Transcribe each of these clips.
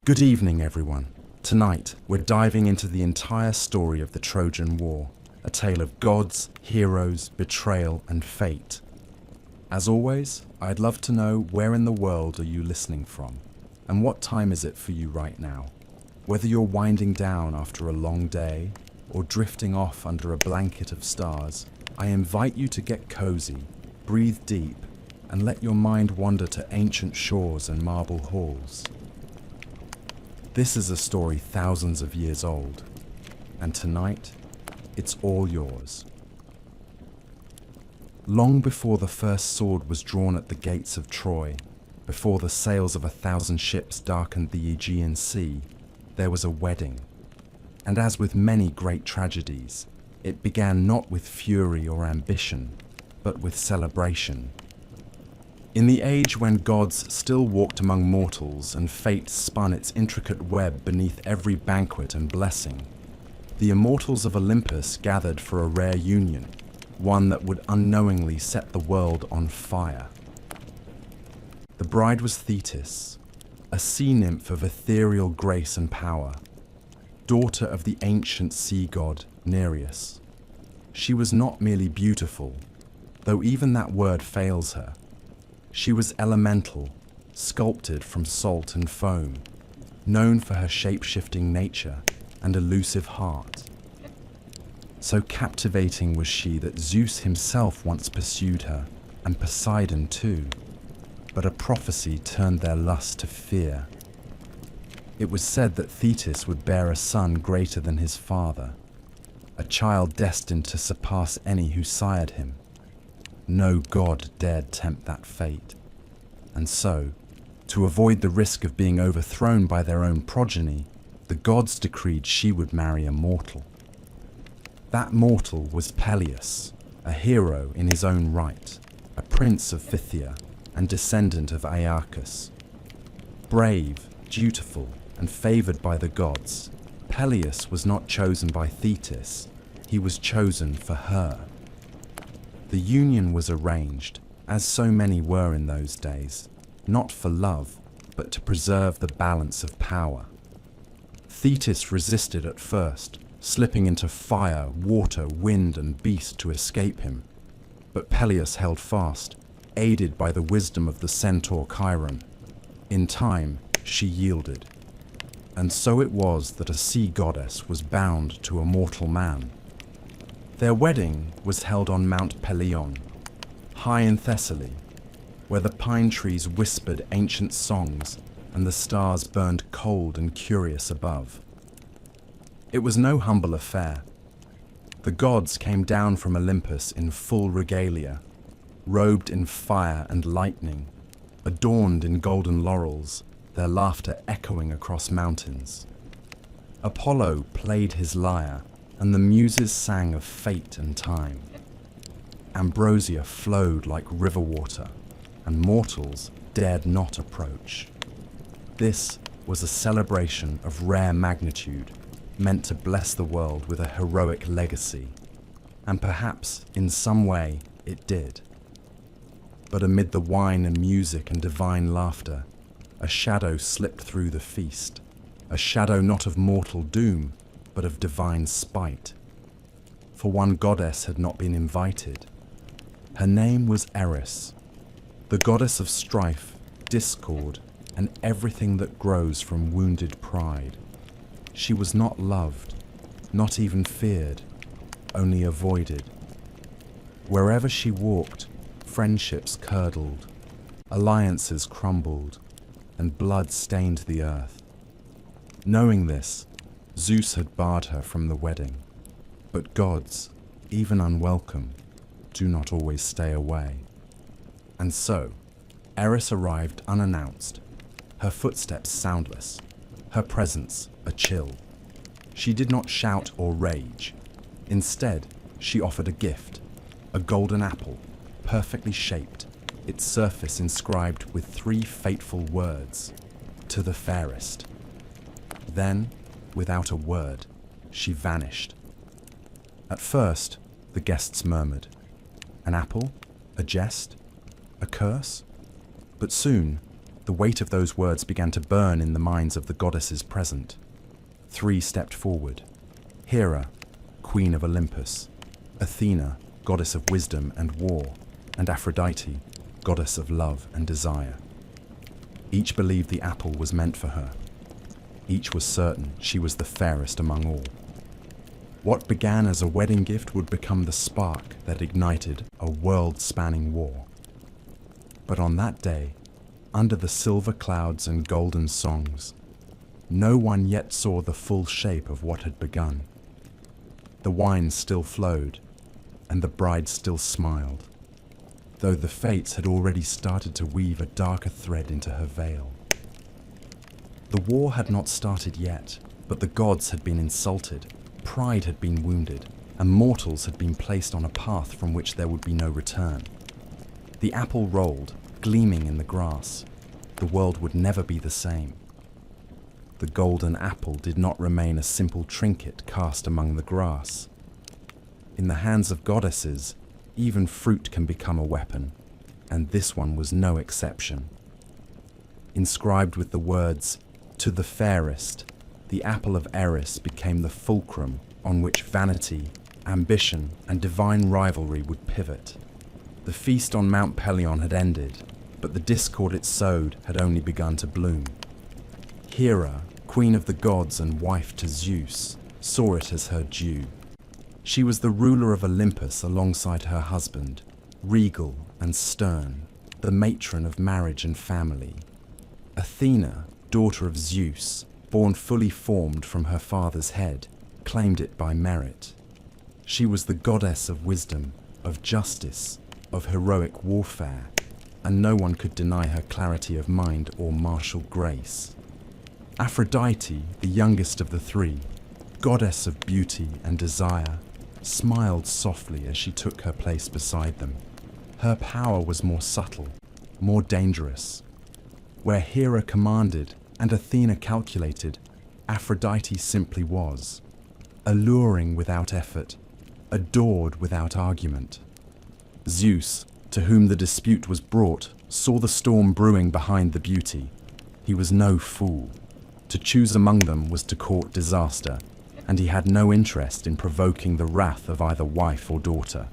Good evening, everyone. Tonight, we're diving into the entire story of the Trojan War, a tale of gods, heroes, betrayal, and fate. As always, I'd love to know where in the world are you listening from, and what time is it for you right now? Whether you're winding down after a long day, or drifting off under a blanket of stars, I invite you to get cozy, breathe deep, and let your mind wander to ancient shores and marble halls. This is a story thousands of years old, and tonight, it's all yours. Long before the first sword was drawn at the gates of Troy, before the sails of 1,000 ships darkened the Aegean Sea, there was a wedding. And as with many great tragedies, it began not with fury or ambition, but with celebration. In the age when gods still walked among mortals and fate spun its intricate web beneath every banquet and blessing, the immortals of Olympus gathered for a rare union, one that would unknowingly set the world on fire. The bride was Thetis, a sea nymph of ethereal grace and power, daughter of the ancient sea god Nereus. She was not merely beautiful, though even that word fails her. She was elemental, sculpted from salt and foam, known for her shape-shifting nature and elusive heart. So captivating was she that Zeus himself once pursued her, and Poseidon too, but a prophecy turned their lust to fear. It was said that Thetis would bear a son greater than his father, a child destined to surpass any who sired him. No god dared tempt that fate. And so, to avoid the risk of being overthrown by their own progeny, the gods decreed she would marry a mortal. That mortal was Peleus, a hero in his own right, a prince of Phthia and descendant of Aeacus. Brave, dutiful, and favored by the gods, Peleus was not chosen by Thetis, he was chosen for her. The union was arranged, as so many were in those days, not for love, but to preserve the balance of power. Thetis resisted at first, slipping into fire, water, wind, and beast to escape him. But Peleus held fast, aided by the wisdom of the centaur Chiron. In time, she yielded. And so it was that a sea goddess was bound to a mortal man. Their wedding was held on Mount Pelion, high in Thessaly, where the pine trees whispered ancient songs and the stars burned cold and curious above. It was no humble affair. The gods came down from Olympus in full regalia, robed in fire and lightning, adorned in golden laurels, their laughter echoing across mountains. Apollo played his lyre, and the muses sang of fate and time. Ambrosia flowed like river water, and mortals dared not approach. This was a celebration of rare magnitude, meant to bless the world with a heroic legacy, and perhaps in some way it did. But amid the wine and music and divine laughter, a shadow slipped through the feast, a shadow not of mortal doom, but of divine spite. For one goddess had not been invited. Her name was Eris, the goddess of strife, discord, and everything that grows from wounded pride. She was not loved, not even feared, only avoided. Wherever she walked, friendships curdled, alliances crumbled, and blood stained the earth. Knowing this, Zeus had barred her from the wedding. But gods, even unwelcome, do not always stay away. And so, Eris arrived unannounced, her footsteps soundless, her presence a chill. She did not shout or rage. Instead, she offered a gift, a golden apple, perfectly shaped, its surface inscribed with 3 fateful words, "To the fairest." Then, without a word, she vanished. At first, the guests murmured, "An apple? A jest? A curse?" But soon, The weight of those words began to burn in the minds of the goddesses present. 3 stepped forward. Hera, queen of Olympus, Athena, goddess of wisdom and war, and Aphrodite, goddess of love and desire. Each believed the apple was meant for her. Each was certain she was the fairest among all. What began as a wedding gift would become the spark that ignited a world-spanning war. But on that day, under the silver clouds and golden songs, no one yet saw the full shape of what had begun. The wine still flowed, and the bride still smiled, though the fates had already started to weave a darker thread into her veil. The war had not started yet, but the gods had been insulted, pride had been wounded, and mortals had been placed on a path from which there would be no return. The apple rolled, gleaming in the grass. The world would never be the same. The golden apple did not remain a simple trinket cast among the grass. In the hands of goddesses, even fruit can become a weapon, and this one was no exception. Inscribed with the words, "To the fairest," the apple of Eris became the fulcrum on which vanity, ambition, and divine rivalry would pivot. The feast on Mount Pelion had ended, but the discord it sowed had only begun to bloom. Hera, queen of the gods and wife to Zeus, saw it as her due. She was the ruler of Olympus alongside her husband, regal and stern, the matron of marriage and family. Athena, daughter of Zeus, born fully formed from her father's head, claimed it by merit. She was the goddess of wisdom, of justice, of heroic warfare, and no one could deny her clarity of mind or martial grace. Aphrodite, the youngest of the 3, goddess of beauty and desire, smiled softly as she took her place beside them. Her power was more subtle, more dangerous. Where Hera commanded and Athena calculated, Aphrodite simply was. Alluring without effort, adored without argument. Zeus, to whom the dispute was brought, saw the storm brewing behind the beauty. He was no fool. To choose among them was to court disaster, and he had no interest in provoking the wrath of either wife or daughter.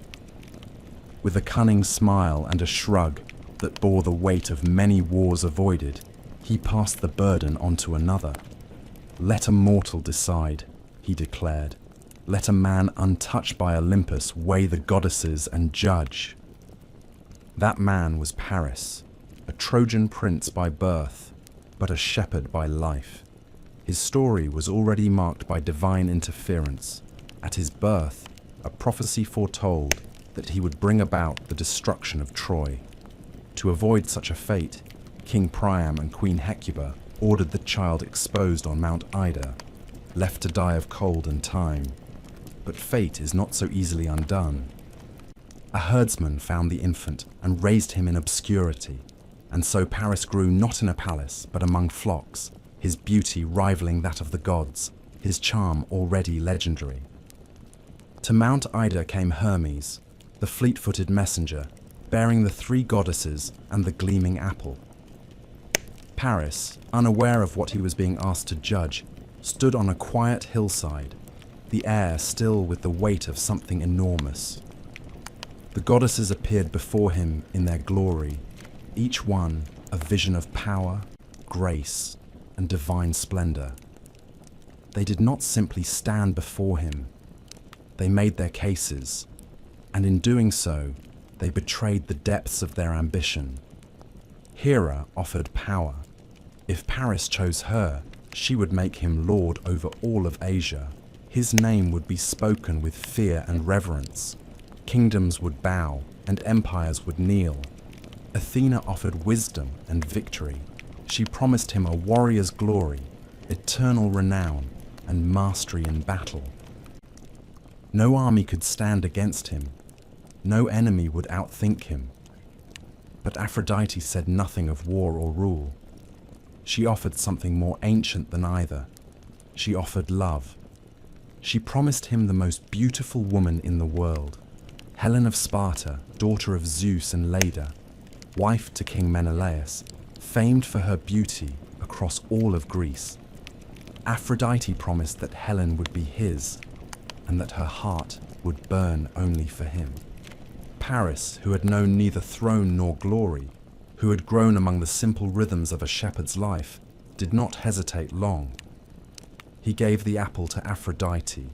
With a cunning smile and a shrug that bore the weight of many wars avoided, he passed the burden on to another. "Let a mortal decide," he declared. "Let a man untouched by Olympus weigh the goddesses and judge." That man was Paris, a Trojan prince by birth, but a shepherd by life. His story was already marked by divine interference. At his birth, a prophecy foretold that he would bring about the destruction of Troy. To avoid such a fate, King Priam and Queen Hecuba ordered the child exposed on Mount Ida, left to die of cold and time. But fate is not so easily undone. A herdsman found the infant and raised him in obscurity, and so Paris grew not in a palace but among flocks, his beauty rivaling that of the gods, his charm already legendary. To Mount Ida came Hermes, the fleet-footed messenger, bearing the 3 goddesses and the gleaming apple. Paris, unaware of what he was being asked to judge, stood on a quiet hillside, the air still with the weight of something enormous. The goddesses appeared before him in their glory, each one a vision of power, grace, and divine splendor. They did not simply stand before him. They made their cases, and in doing so, they betrayed the depths of their ambition. Hera offered power. If Paris chose her, she would make him lord over all of Asia. His name would be spoken with fear and reverence. Kingdoms would bow, and empires would kneel. Athena offered wisdom and victory. She promised him a warrior's glory, eternal renown, and mastery in battle. No army could stand against him. No enemy would outthink him. But Aphrodite said nothing of war or rule. She offered something more ancient than either. She offered love. She promised him the most beautiful woman in the world, Helen of Sparta, daughter of Zeus and Leda, wife to King Menelaus, famed for her beauty across all of Greece. Aphrodite promised that Helen would be his, and that her heart would burn only for him. Paris, who had known neither throne nor glory, who had grown among the simple rhythms of a shepherd's life, did not hesitate long. He gave the apple to Aphrodite.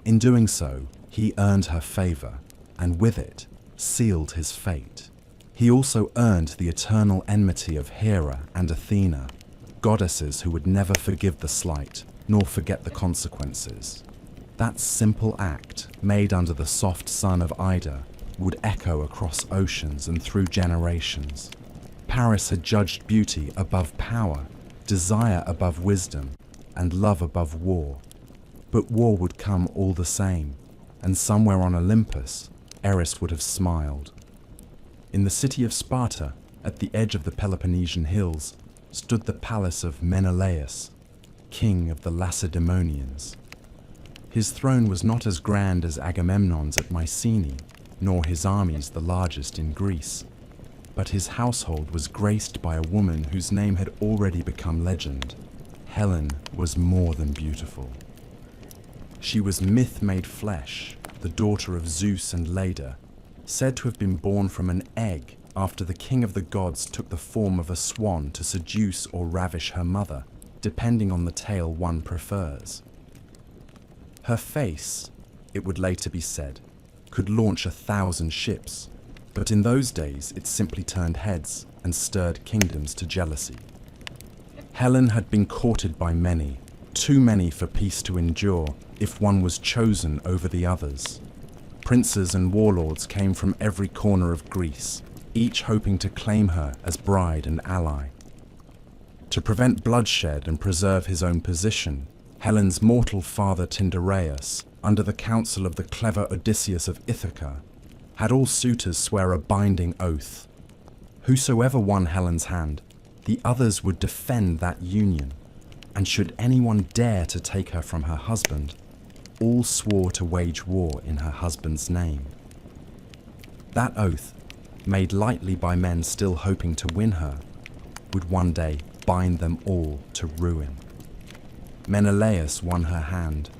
In doing so, he earned her favor, and with it, sealed his fate. He also earned the eternal enmity of Hera and Athena, goddesses who would never forgive the slight, nor forget the consequences. That simple act, made under the soft sun of Ida, would echo across oceans and through generations. Paris had judged beauty above power, desire above wisdom, and love above war. But war would come all the same, and somewhere on Olympus, Eris would have smiled. In the city of Sparta, at the edge of the Peloponnesian hills, stood the palace of Menelaus, king of the Lacedaemonians. His throne was not as grand as Agamemnon's at Mycenae, nor his armies the largest in Greece, but his household was graced by a woman whose name had already become legend. Helen was more than beautiful. She was myth made flesh, the daughter of Zeus and Leda, said to have been born from an egg after the king of the gods took the form of a swan to seduce or ravish her mother, depending on the tale one prefers. Her face, it would later be said, could launch 1,000 ships, but in those days it simply turned heads and stirred kingdoms to jealousy. Helen had been courted by many, too many for peace to endure if one was chosen over the others. Princes and warlords came from every corner of Greece, each hoping to claim her as bride and ally. To prevent bloodshed and preserve his own position, Helen's mortal father Tyndareus, under the counsel of the clever Odysseus of Ithaca, had all suitors swear a binding oath. Whosoever won Helen's hand, the others would defend that union, and should anyone dare to take her from her husband, all swore to wage war in her husband's name. That oath, made lightly by men still hoping to win her, would one day bind them all to ruin. Menelaus won her hand.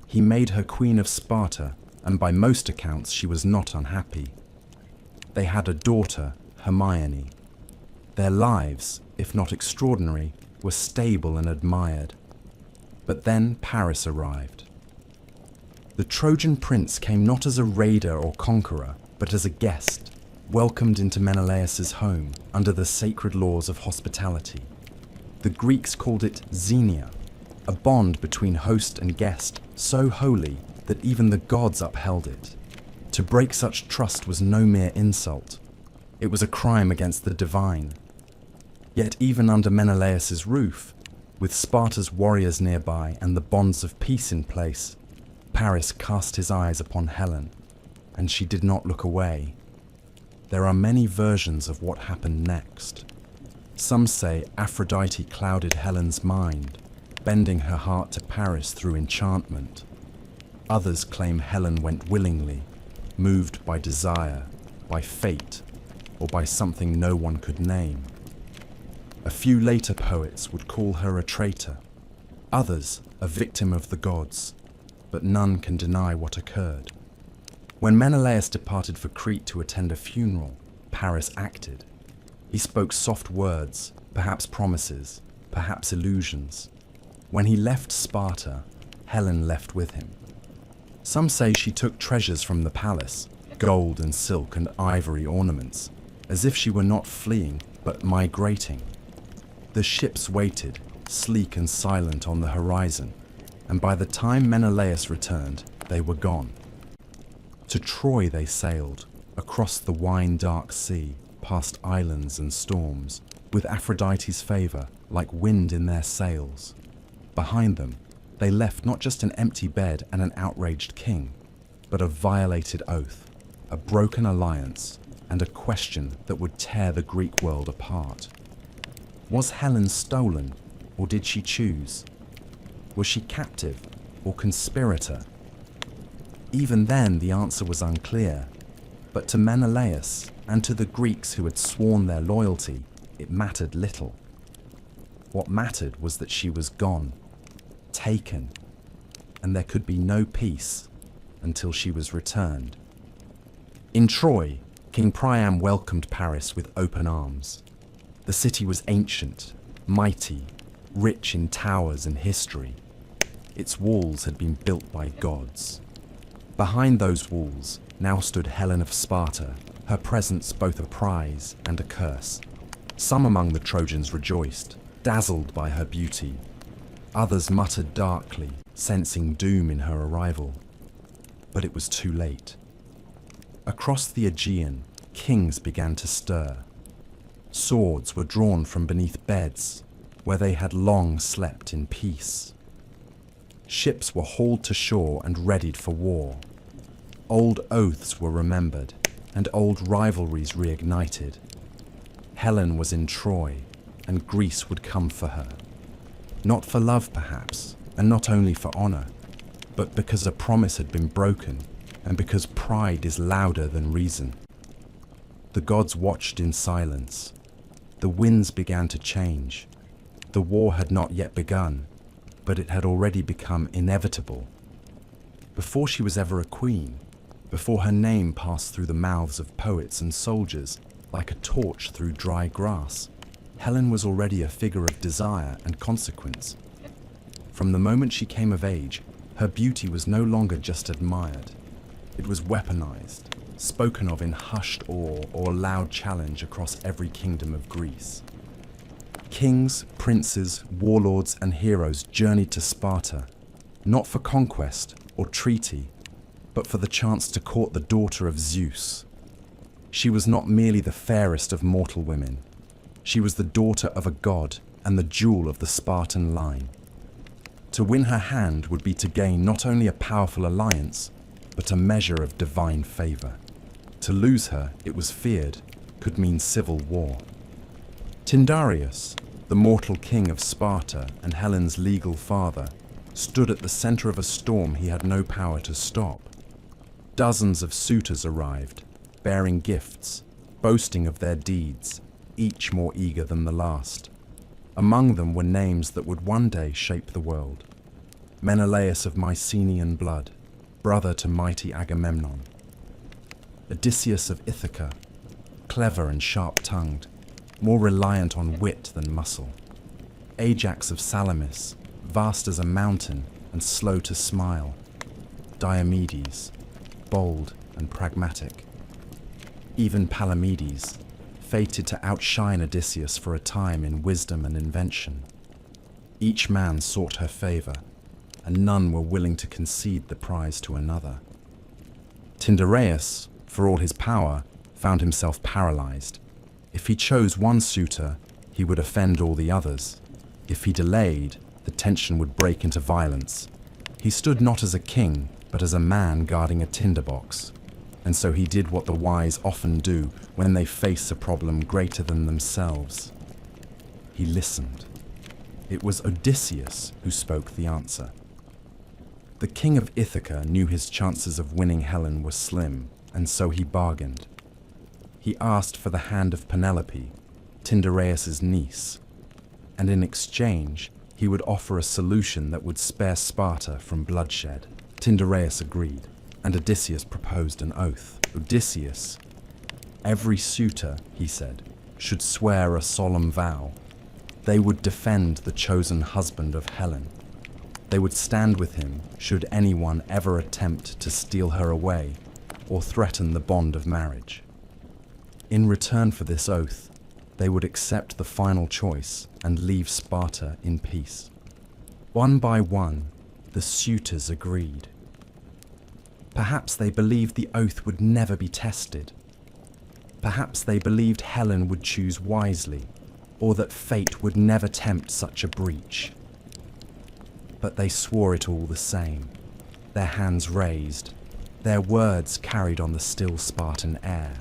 He made her queen of Sparta, and by most accounts she was not unhappy. They had a daughter, Hermione. Their lives, if not extraordinary, were stable and admired. But then Paris arrived. The Trojan prince came not as a raider or conqueror, but as a guest, welcomed into Menelaus's home under the sacred laws of hospitality. The Greeks called it xenia, a bond between host and guest so holy that even the gods upheld it. To break such trust was no mere insult. It was a crime against the divine. Yet even under Menelaus's roof, with Sparta's warriors nearby and the bonds of peace in place, Paris cast his eyes upon Helen, and she did not look away. There are many versions of what happened next. Some say Aphrodite clouded Helen's mind, bending her heart to Paris through enchantment. Others claim Helen went willingly, moved by desire, by fate, or by something no one could name. A few later poets would call her a traitor, others a victim of the gods, but none can deny what occurred. When Menelaus departed for Crete to attend a funeral, Paris acted. He spoke soft words, perhaps promises, perhaps illusions. When he left Sparta, Helen left with him. Some say she took treasures from the palace, gold and silk and ivory ornaments, as if she were not fleeing, but migrating. The ships waited, sleek and silent on the horizon, and by the time Menelaus returned, they were gone. To Troy they sailed, across the wine-dark sea, past islands and storms, with Aphrodite's favor like wind in their sails. Behind them, they left not just an empty bed and an outraged king, but a violated oath, a broken alliance, and a question that would tear the Greek world apart. Was Helen stolen, or did she choose? Was she captive, or conspirator? Even then, the answer was unclear, but to Menelaus and to the Greeks who had sworn their loyalty, it mattered little. What mattered was that she was gone, taken, and there could be no peace until she was returned. In Troy, King Priam welcomed Paris with open arms. The city was ancient, mighty, rich in towers and history. Its walls had been built by gods. Behind those walls now stood Helen of Sparta, her presence both a prize and a curse. Some among the Trojans rejoiced, dazzled by her beauty. Others muttered darkly, sensing doom in her arrival. But it was too late. Across the Aegean, kings began to stir. Swords were drawn from beneath beds, where they had long slept in peace. Ships were hauled to shore and readied for war. Old oaths were remembered, and old rivalries reignited. Helen was in Troy, and Greece would come for her. Not for love, perhaps, and not only for honor, but because a promise had been broken, and because pride is louder than reason. The gods watched in silence. The winds began to change. The war had not yet begun, but it had already become inevitable. Before she was ever a queen, before her name passed through the mouths of poets and soldiers like a torch through dry grass, Helen was already a figure of desire and consequence. From the moment she came of age, her beauty was no longer just admired. It was weaponized, spoken of in hushed awe or loud challenge across every kingdom of Greece. Kings, princes, warlords, and heroes journeyed to Sparta, not for conquest or treaty, but for the chance to court the daughter of Zeus. She was not merely the fairest of mortal women. She was the daughter of a god and the jewel of the Spartan line. To win her hand would be to gain not only a powerful alliance, but a measure of divine favor. To lose her, it was feared, could mean civil war. Tyndareus, the mortal king of Sparta and Helen's legal father, stood at the center of a storm he had no power to stop. Dozens of suitors arrived, bearing gifts, boasting of their deeds, each more eager than the last. Among them were names that would one day shape the world. Menelaus of Mycenaean blood, brother to mighty Agamemnon. Odysseus of Ithaca, clever and sharp-tongued, more reliant on wit than muscle. Ajax of Salamis, vast as a mountain and slow to smile. Diomedes, bold and pragmatic. Even Palamedes, fated to outshine Odysseus for a time in wisdom and invention. Each man sought her favor, and none were willing to concede the prize to another. Tyndareus, for all his power, found himself paralyzed. If he chose one suitor, he would offend all the others. If he delayed, the tension would break into violence. He stood not as a king, but as a man guarding a tinderbox. And so he did what the wise often do when they face a problem greater than themselves. He listened. It was Odysseus who spoke the answer. The king of Ithaca knew his chances of winning Helen were slim, and so he bargained. He asked for the hand of Penelope, Tyndareus' niece, and in exchange he would offer a solution that would spare Sparta from bloodshed. Tyndareus agreed, and Odysseus proposed an oath. Odysseus, every suitor, he said, should swear a solemn vow. They would defend the chosen husband of Helen. They would stand with him should anyone ever attempt to steal her away or threaten the bond of marriage. In return for this oath, they would accept the final choice and leave Sparta in peace. One by one, the suitors agreed. Perhaps they believed the oath would never be tested. Perhaps they believed Helen would choose wisely, or that fate would never tempt such a breach. But they swore it all the same, their hands raised, their words carried on the still Spartan air.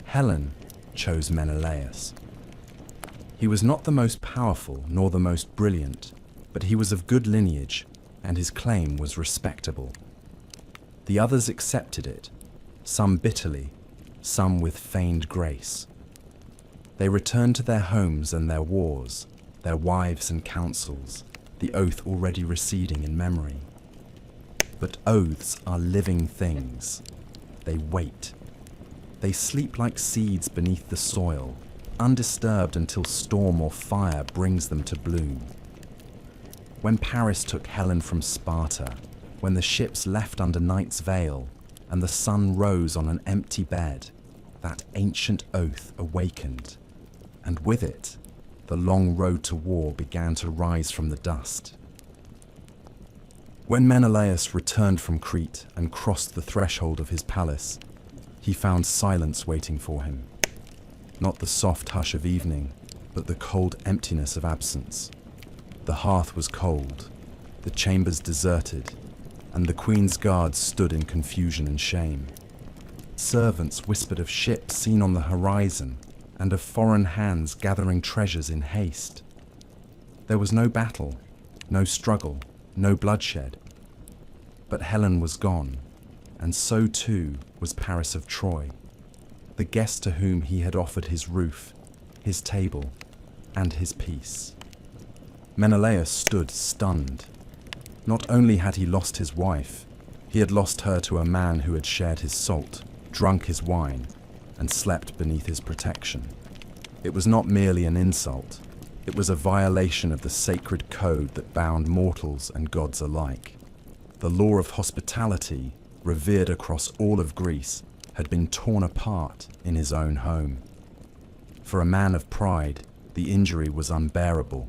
Helen chose Menelaus. He was not the most powerful nor the most brilliant, but he was of good lineage, and his claim was respectable. The others accepted it, some bitterly, some with feigned grace. They returned to their homes and their wars, their wives and councils, the oath already receding in memory. But oaths are living things. They wait. They sleep like seeds beneath the soil, undisturbed until storm or fire brings them to bloom. When Paris took Helen from Sparta, when the ships left under night's veil, and the sun rose on an empty bed, that ancient oath awakened, and with it, the long road to war began to rise from the dust. When Menelaus returned from Crete and crossed the threshold of his palace, he found silence waiting for him. Not the soft hush of evening, but the cold emptiness of absence. The hearth was cold, the chambers deserted, and the queen's guards stood in confusion and shame. Servants whispered of ships seen on the horizon and of foreign hands gathering treasures in haste. There was no battle, no struggle, no bloodshed. But Helen was gone, and so too was Paris of Troy, the guest to whom he had offered his roof, his table, and his peace. Menelaus stood stunned. Not only had he lost his wife, he had lost her to a man who had shared his salt, drunk his wine, and slept beneath his protection. It was not merely an insult, it was a violation of the sacred code that bound mortals and gods alike. The law of hospitality, revered across all of Greece, had been torn apart in his own home. For a man of pride, the injury was unbearable.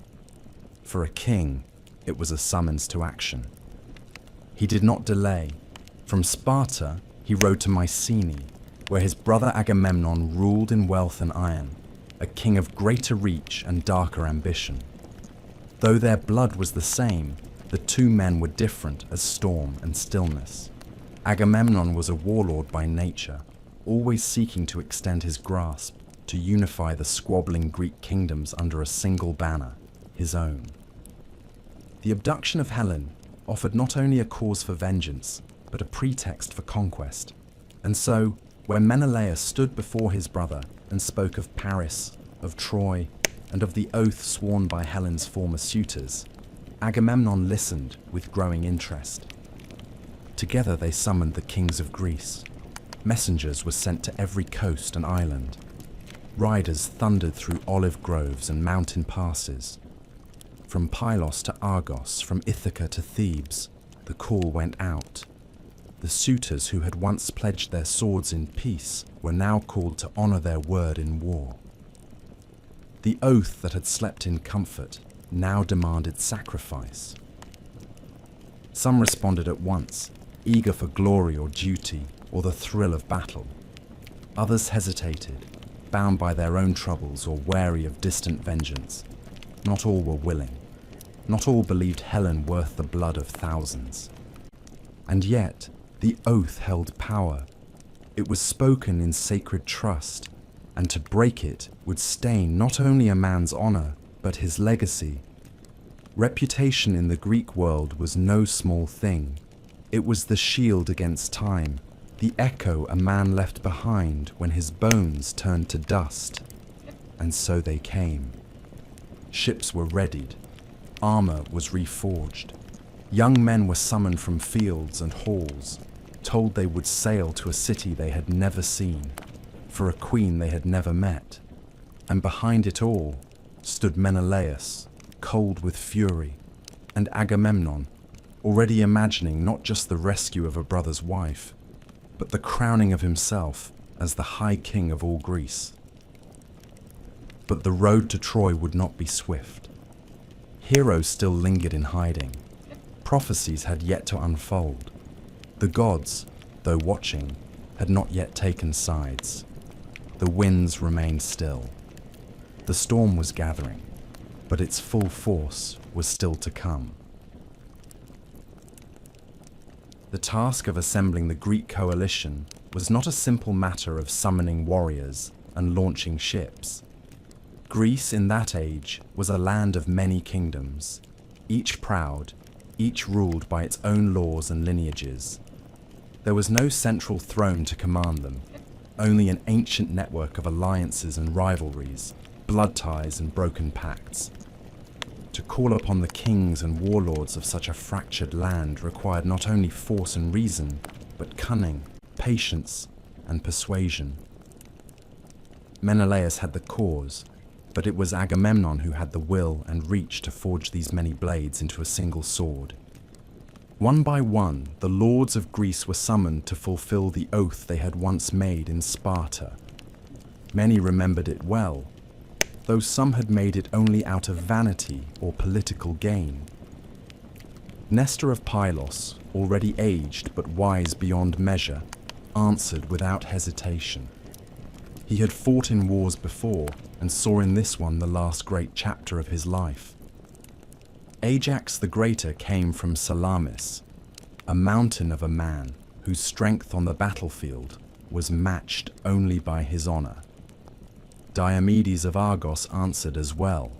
For a king, it was a summons to action. He did not delay. From Sparta, he rode to Mycenae, where his brother Agamemnon ruled in wealth and iron, a king of greater reach and darker ambition. Though their blood was the same, the two men were different as storm and stillness. Agamemnon was a warlord by nature, always seeking to extend his grasp, to unify the squabbling Greek kingdoms under a single banner, his own. The abduction of Helen offered not only a cause for vengeance, but a pretext for conquest. And so, when Menelaus stood before his brother and spoke of Paris, of Troy, and of the oath sworn by Helen's former suitors, Agamemnon listened with growing interest. Together they summoned the kings of Greece. Messengers were sent to every coast and island. Riders thundered through olive groves and mountain passes. From Pylos to Argos, from Ithaca to Thebes, the call went out. The suitors who had once pledged their swords in peace were now called to honor their word in war. The oath that had slept in comfort now demanded sacrifice. Some responded at once, eager for glory or duty or the thrill of battle. Others hesitated, bound by their own troubles or wary of distant vengeance. Not all were willing. Not all believed Helen worth the blood of thousands. And yet, the oath held power. It was spoken in sacred trust, and to break it would stain not only a man's honor, but his legacy. Reputation in the Greek world was no small thing. It was the shield against time, the echo a man left behind when his bones turned to dust. And so they came. Ships were readied. Armor was reforged. Young men were summoned from fields and halls, told they would sail to a city they had never seen, for a queen they had never met. And behind it all stood Menelaus, cold with fury, and Agamemnon, already imagining not just the rescue of a brother's wife, but the crowning of himself as the high king of all Greece. But the road to Troy would not be swift. Heroes still lingered in hiding. Prophecies had yet to unfold. The gods, though watching, had not yet taken sides. The winds remained still. The storm was gathering, but its full force was still to come. The task of assembling the Greek coalition was not a simple matter of summoning warriors and launching ships. Greece in that age was a land of many kingdoms, each proud, each ruled by its own laws and lineages. There was no central throne to command them. only an ancient network of alliances and rivalries, blood ties and broken pacts. To call upon the kings and warlords of such a fractured land required not only force and reason, but cunning, patience, and persuasion. Menelaus had the cause, but it was Agamemnon who had the will and reach to forge these many blades into a single sword. One by one, the lords of Greece were summoned to fulfill the oath they had once made in Sparta. Many remembered it well, though some had made it only out of vanity or political gain. Nestor of Pylos, already aged but wise beyond measure, answered without hesitation. He had fought in wars before and saw in this one the last great chapter of his life. Ajax the Greater came from Salamis, a mountain of a man whose strength on the battlefield was matched only by his honor. Diomedes of Argos answered as well,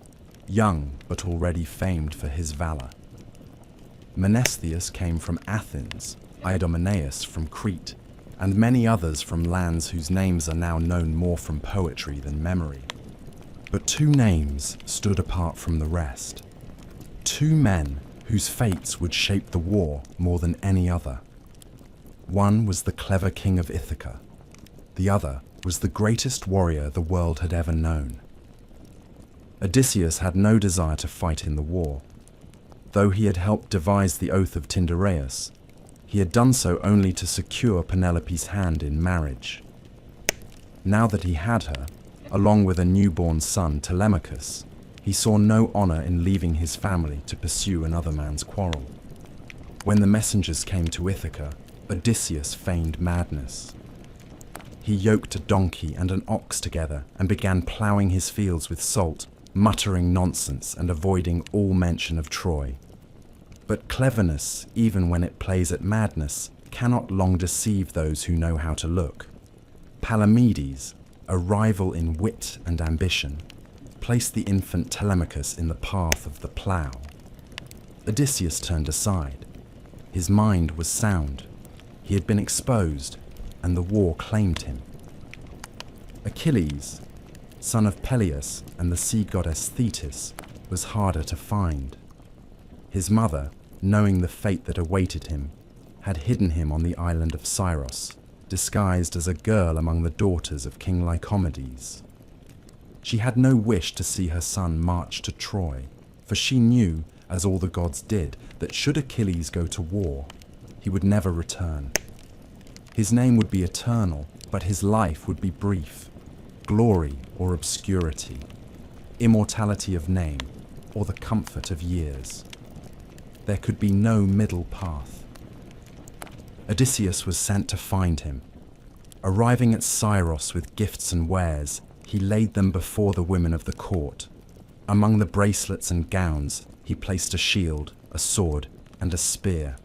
young but already famed for his valor. Menestheus came from Athens, Idomeneus from Crete, and many others from lands whose names are now known more from poetry than memory. But two names stood apart from the rest. Two men whose fates would shape the war more than any other. One was the clever king of Ithaca. The other was the greatest warrior the world had ever known. Odysseus had no desire to fight in the war. Though he had helped devise the oath of Tyndareus, he had done so only to secure Penelope's hand in marriage. Now that he had her, along with a newborn son, Telemachus, he saw no honor in leaving his family to pursue another man's quarrel. When the messengers came to Ithaca, Odysseus feigned madness. He yoked a donkey and an ox together and began ploughing his fields with salt, muttering nonsense and avoiding all mention of Troy. But cleverness, even when it plays at madness, cannot long deceive those who know how to look. Palamedes, a rival in wit and ambition, placed the infant Telemachus in the path of the plough. Odysseus turned aside. His mind was sound. He had been exposed, and the war claimed him. Achilles, son of Peleus and the sea goddess Thetis, was harder to find. His mother, knowing the fate that awaited him, had hidden him on the island of Scyros, disguised as a girl among the daughters of King Lycomedes. She had no wish to see her son march to Troy, for she knew, as all the gods did, that should Achilles go to war, he would never return. His name would be eternal, but his life would be brief. Glory or obscurity, immortality of name, or the comfort of years. There could be no middle path. Odysseus was sent to find him. Arriving at Scyros with gifts and wares, he laid them before the women of the court. Among the bracelets and gowns, he placed a shield, a sword, and a spear.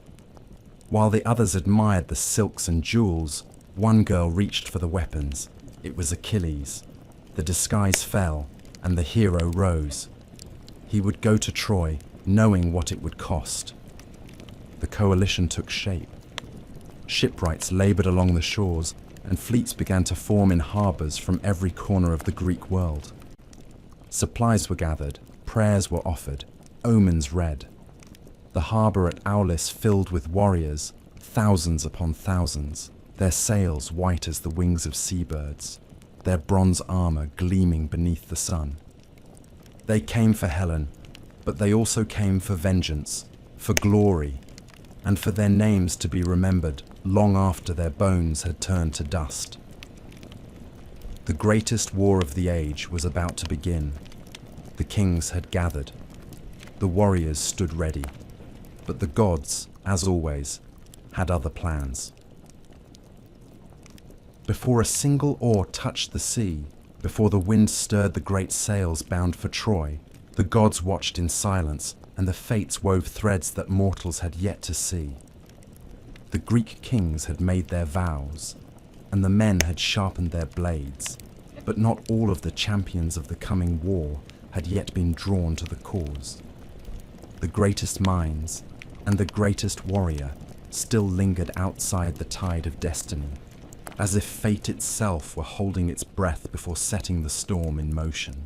While the others admired the silks and jewels, one girl reached for the weapons. It was Achilles. The disguise fell, and the hero rose. He would go to Troy, knowing what it would cost. The coalition took shape. Shipwrights labored along the shores, and fleets began to form in harbors from every corner of the Greek world. Supplies were gathered, prayers were offered, omens read. The harbor at Aulis filled with warriors, thousands upon thousands, their sails white as the wings of seabirds, their bronze armor gleaming beneath the sun. They came for Helen, but they also came for vengeance, for glory, and for their names to be remembered long after their bones had turned to dust. The greatest war of the age was about to begin. The kings had gathered. The warriors stood ready. But the gods, as always, had other plans. Before a single oar touched the sea, before the wind stirred the great sails bound for Troy, the gods watched in silence, and the fates wove threads that mortals had yet to see. The Greek kings had made their vows, and the men had sharpened their blades, but not all of the champions of the coming war had yet been drawn to the cause. The greatest minds and the greatest warrior still lingered outside the tide of destiny, as if fate itself were holding its breath before setting the storm in motion.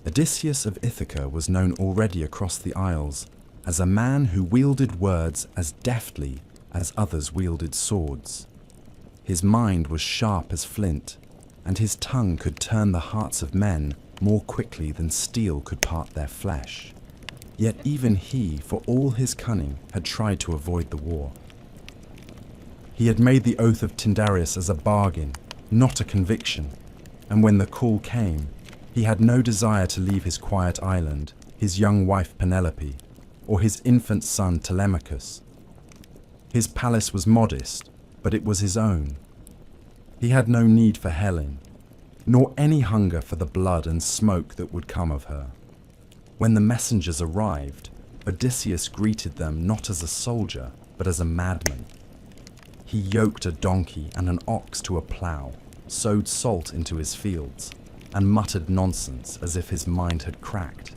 Odysseus of Ithaca was known already across the isles as a man who wielded words as deftly as others wielded swords. His mind was sharp as flint, and his tongue could turn the hearts of men more quickly than steel could part their flesh. Yet even he, for all his cunning, had tried to avoid the war. He had made the oath of Tyndareus as a bargain, not a conviction, and when the call came, he had no desire to leave his quiet island, his young wife Penelope, or his infant son Telemachus. His palace was modest, but it was his own. He had no need for Helen, nor any hunger for the blood and smoke that would come of her. When the messengers arrived, Odysseus greeted them not as a soldier, but as a madman. He yoked a donkey and an ox to a plough, sowed salt into his fields, and muttered nonsense as if his mind had cracked.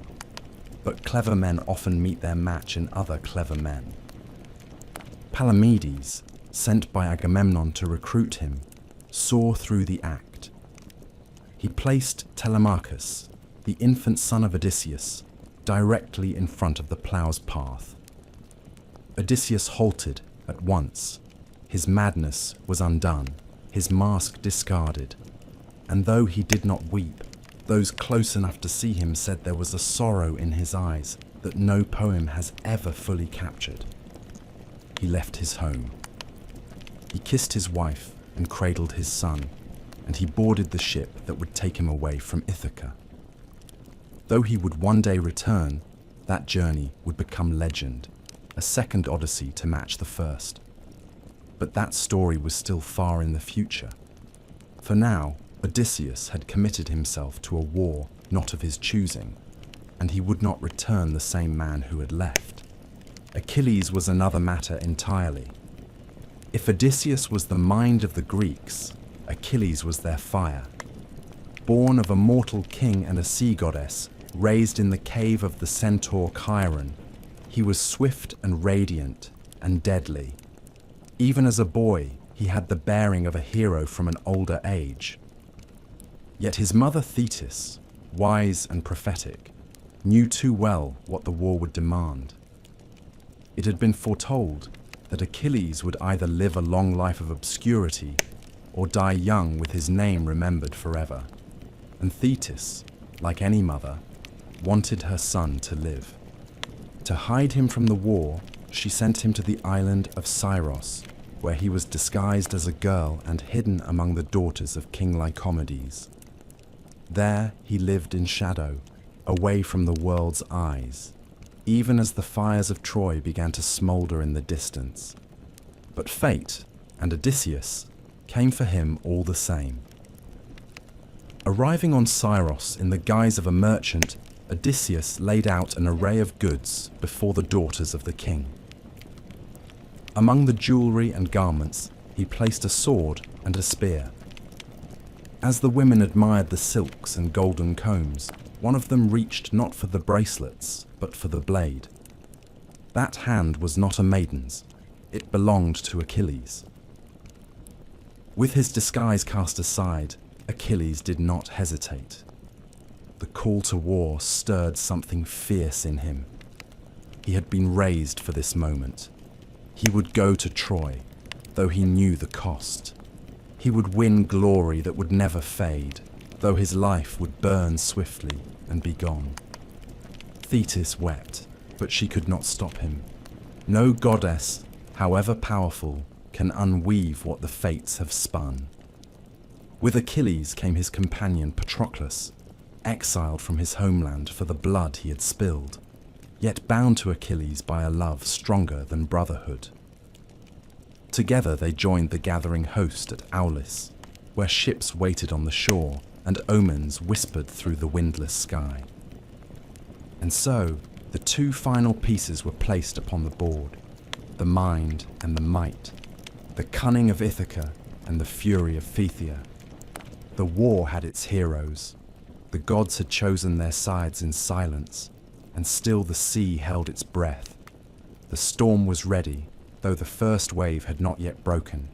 But clever men often meet their match in other clever men. Palamedes, sent by Agamemnon to recruit him, saw through the act. He placed Telemachus, the infant son of Odysseus, directly in front of the plough's path. Odysseus halted at once. His madness was undone, his mask discarded, and though he did not weep, those close enough to see him said there was a sorrow in his eyes that no poem has ever fully captured. He left his home. He kissed his wife and cradled his son, and he boarded the ship that would take him away from Ithaca. Though he would one day return, that journey would become legend, a second Odyssey to match the first. But that story was still far in the future. For now, Odysseus had committed himself to a war not of his choosing, and he would not return the same man who had left. Achilles was another matter entirely. If Odysseus was the mind of the Greeks, Achilles was their fire. Born of a mortal king and a sea goddess, raised in the cave of the centaur Chiron, he was swift and radiant and deadly. Even as a boy, he had the bearing of a hero from an older age. Yet his mother Thetis, wise and prophetic, knew too well what the war would demand. It had been foretold that Achilles would either live a long life of obscurity or die young with his name remembered forever. And Thetis, like any mother, wanted her son to live. To hide him from the war, she sent him to the island of Scyros, where he was disguised as a girl and hidden among the daughters of King Lycomedes. There he lived in shadow, away from the world's eyes, even as the fires of Troy began to smoulder in the distance. But fate and Odysseus came for him all the same. Arriving on Scyros in the guise of a merchant, Odysseus laid out an array of goods before the daughters of the king. Among the jewelry and garments, he placed a sword and a spear. As the women admired the silks and golden combs, one of them reached not for the bracelets, but for the blade. That hand was not a maiden's. It belonged to Achilles. With his disguise cast aside, Achilles did not hesitate. The call to war stirred something fierce in him. He had been raised for this moment. He would go to Troy, though he knew the cost. He would win glory that would never fade, though his life would burn swiftly and be gone. Thetis wept, but she could not stop him. No goddess, however powerful, can unweave what the fates have spun. With Achilles came his companion Patroclus, exiled from his homeland for the blood he had spilled, yet bound to Achilles by a love stronger than brotherhood. Together they joined the gathering host at Aulis, where ships waited on the shore and omens whispered through the windless sky. And so, the two final pieces were placed upon the board, the mind and the might, the cunning of Ithaca and the fury of Phthia. The war had its heroes. The gods had chosen their sides in silence, and still the sea held its breath. The storm was ready, though the first wave had not yet broken.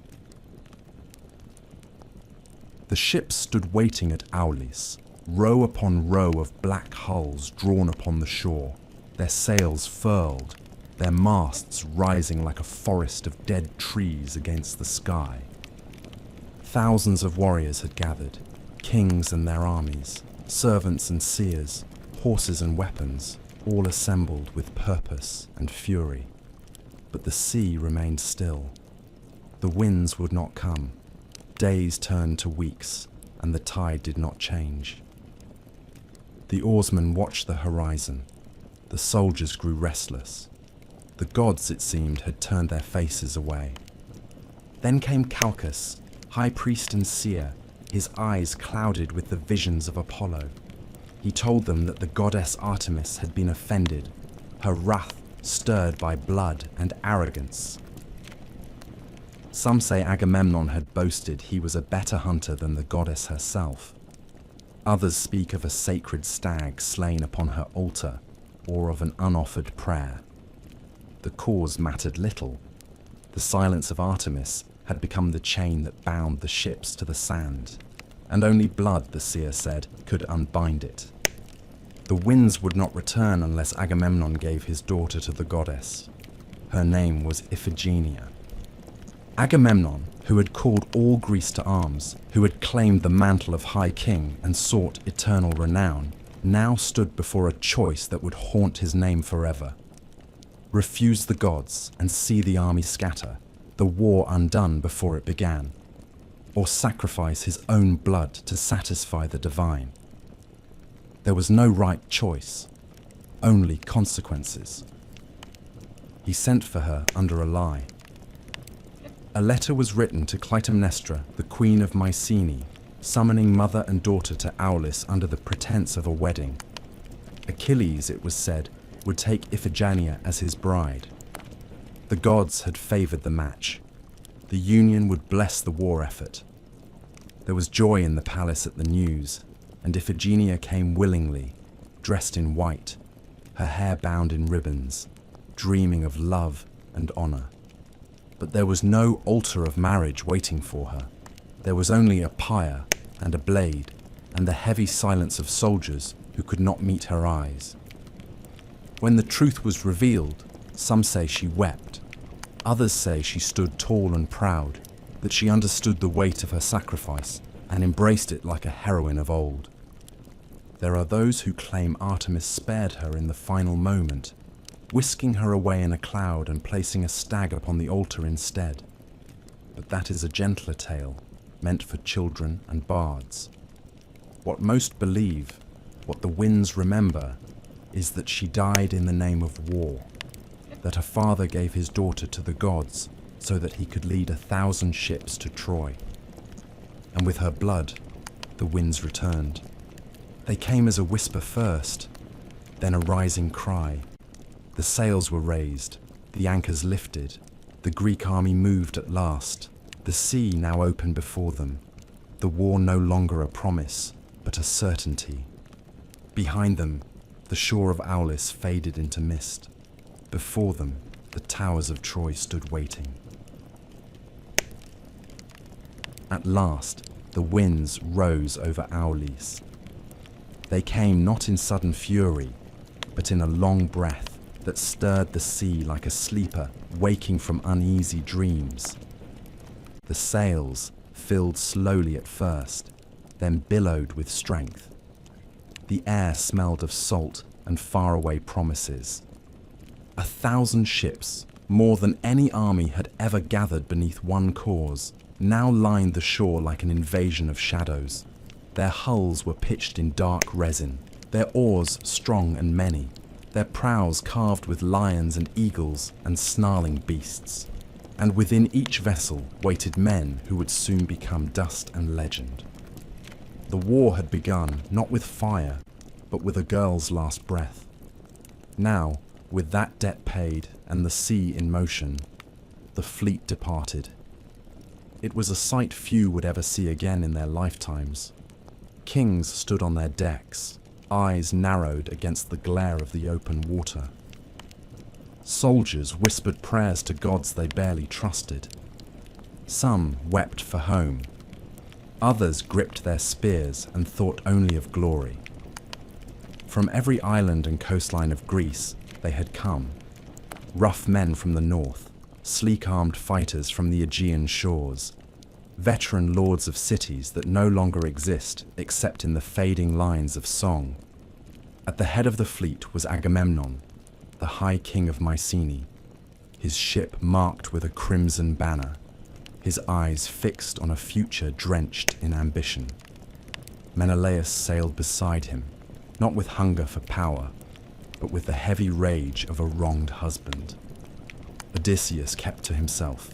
The ships stood waiting at Aulis, row upon row of black hulls drawn upon the shore, their sails furled, their masts rising like a forest of dead trees against the sky. Thousands of warriors had gathered, kings and their armies, servants and seers, horses and weapons, all assembled with purpose and fury. But the sea remained still. The winds would not come. Days turned to weeks, and the tide did not change. The oarsmen watched the horizon. The soldiers grew restless. The gods, it seemed, had turned their faces away. Then came Calchas, high priest and seer, his eyes clouded with the visions of Apollo. He told them that the goddess Artemis had been offended, her wrath stirred by blood and arrogance. Some say Agamemnon had boasted he was a better hunter than the goddess herself. Others speak of a sacred stag slain upon her altar, or of an unoffered prayer. The cause mattered little. The silence of Artemis had become the chain that bound the ships to the sand, and only blood, the seer said, could unbind it. The winds would not return unless Agamemnon gave his daughter to the goddess. Her name was Iphigenia. Agamemnon, who had called all Greece to arms, who had claimed the mantle of High King and sought eternal renown, now stood before a choice that would haunt his name forever. Refuse the gods and see the army scatter, the war undone before it began, or sacrifice his own blood to satisfy the divine. There was no right choice, only consequences. He sent for her under a lie. A letter was written to Clytemnestra, the queen of Mycenae, summoning mother and daughter to Aulis under the pretense of a wedding. Achilles, it was said, would take Iphigenia as his bride. The gods had favored the match. The union would bless the war effort. There was joy in the palace at the news, and Iphigenia came willingly, dressed in white, her hair bound in ribbons, dreaming of love and honor. But there was no altar of marriage waiting for her. There was only a pyre and a blade, and the heavy silence of soldiers who could not meet her eyes. When the truth was revealed, some say she wept. Others say she stood tall and proud, that she understood the weight of her sacrifice and embraced it like a heroine of old. There are those who claim Artemis spared her in the final moment, whisking her away in a cloud and placing a stag upon the altar instead. But that is a gentler tale, meant for children and bards. What most believe, what the winds remember, is that she died in the name of war, that her father gave his daughter to the gods so that he could lead 1,000 ships to Troy. And with her blood, the winds returned. They came as a whisper first, then a rising cry. The sails were raised, the anchors lifted, the Greek army moved at last, the sea now open before them, the war no longer a promise, but a certainty. Behind them, the shore of Aulis faded into mist. Before them, the towers of Troy stood waiting. At last, the winds rose over Aulis. They came not in sudden fury, but in a long breath that stirred the sea like a sleeper waking from uneasy dreams. The sails filled slowly at first, then billowed with strength. The air smelled of salt and faraway promises. 1,000 ships, more than any army had ever gathered beneath one cause, now lined the shore like an invasion of shadows. Their hulls were pitched in dark resin, their oars strong and many, their prows carved with lions and eagles and snarling beasts. And within each vessel waited men who would soon become dust and legend. The war had begun not with fire, but with a girl's last breath. Now, with that debt paid and the sea in motion, the fleet departed. It was a sight few would ever see again in their lifetimes. Kings stood on their decks, eyes narrowed against the glare of the open water. Soldiers whispered prayers to gods they barely trusted. Some wept for home. Others gripped their spears and thought only of glory. From every island and coastline of Greece they had come, rough men from the north, sleek-armed fighters from the Aegean shores, veteran lords of cities that no longer exist except in the fading lines of song. At the head of the fleet was Agamemnon, the High King of Mycenae, his ship marked with a crimson banner, his eyes fixed on a future drenched in ambition. Menelaus sailed beside him, not with hunger for power, but with the heavy rage of a wronged husband. Odysseus kept to himself,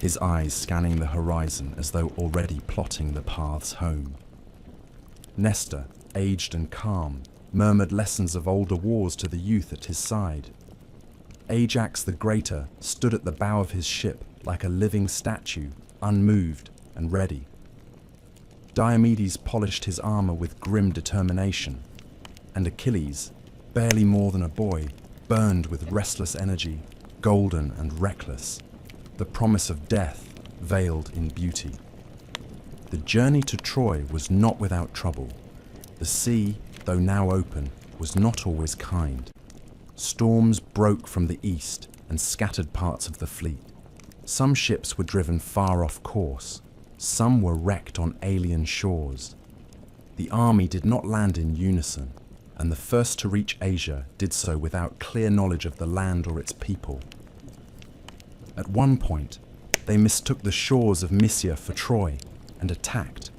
his eyes scanning the horizon as though already plotting the paths home. Nestor, aged and calm, murmured lessons of older wars to the youth at his side. Ajax the Greater stood at the bow of his ship like a living statue, unmoved and ready. Diomedes polished his armor with grim determination, and Achilles, barely more than a boy, burned with restless energy, golden and reckless, the promise of death veiled in beauty. The journey to Troy was not without trouble. The sea, though now open, was not always kind. Storms broke from the east and scattered parts of the fleet. Some ships were driven far off course. Some were wrecked on alien shores. The army did not land in unison, and the first to reach Asia did so without clear knowledge of the land or its people. At one point, they mistook the shores of Mysia for Troy and attacked,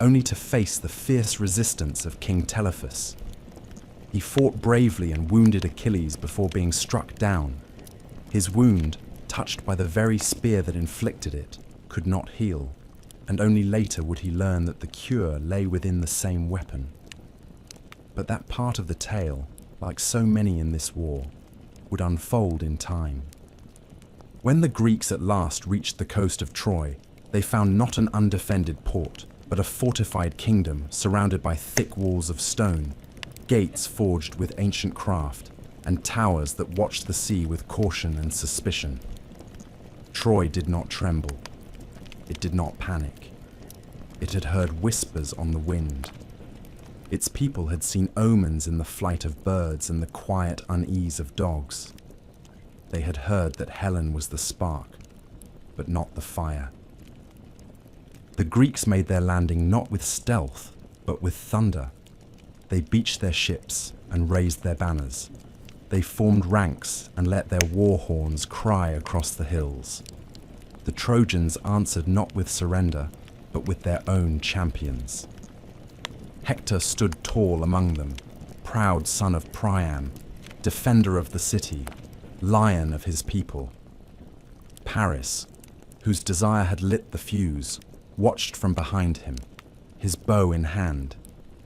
only to face the fierce resistance of King Telephus. He fought bravely and wounded Achilles before being struck down. His wound, touched by the very spear that inflicted it, could not heal, and only later would he learn that the cure lay within the same weapon. But that part of the tale, like so many in this war, would unfold in time. When the Greeks at last reached the coast of Troy, they found not an undefended port, but a fortified kingdom surrounded by thick walls of stone, gates forged with ancient craft, and towers that watched the sea with caution and suspicion. Troy did not tremble. It did not panic. It had heard whispers on the wind. Its people had seen omens in the flight of birds and the quiet unease of dogs. They had heard that Helen was the spark, but not the fire. The Greeks made their landing not with stealth, but with thunder. They beached their ships and raised their banners. They formed ranks and let their war horns cry across the hills. The Trojans answered not with surrender, but with their own champions. Hector stood tall among them, proud son of Priam, defender of the city, lion of his people. Paris, whose desire had lit the fuse, watched from behind him, his bow in hand,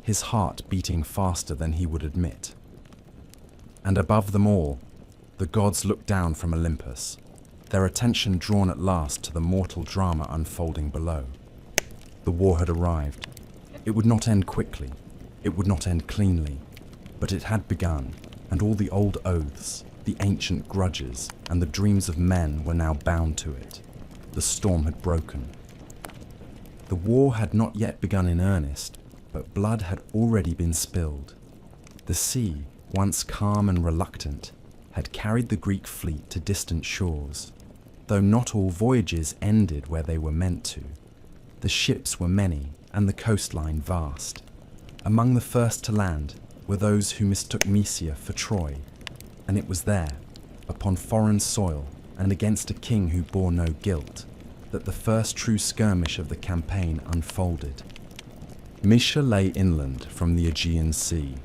his heart beating faster than he would admit. And above them all, the gods looked down from Olympus, their attention drawn at last to the mortal drama unfolding below. The war had arrived. It would not end quickly, it would not end cleanly, but it had begun, and all the old oaths, the ancient grudges, and the dreams of men were now bound to it. The storm had broken. The war had not yet begun in earnest, but blood had already been spilled. The sea, once calm and reluctant, had carried the Greek fleet to distant shores, though not all voyages ended where they were meant to. The ships were many, and the coastline vast. Among the first to land were those who mistook Mysia for Troy, and it was there, upon foreign soil and against a king who bore no guilt, that the first true skirmish of the campaign unfolded. Mysia lay inland from the Aegean Sea,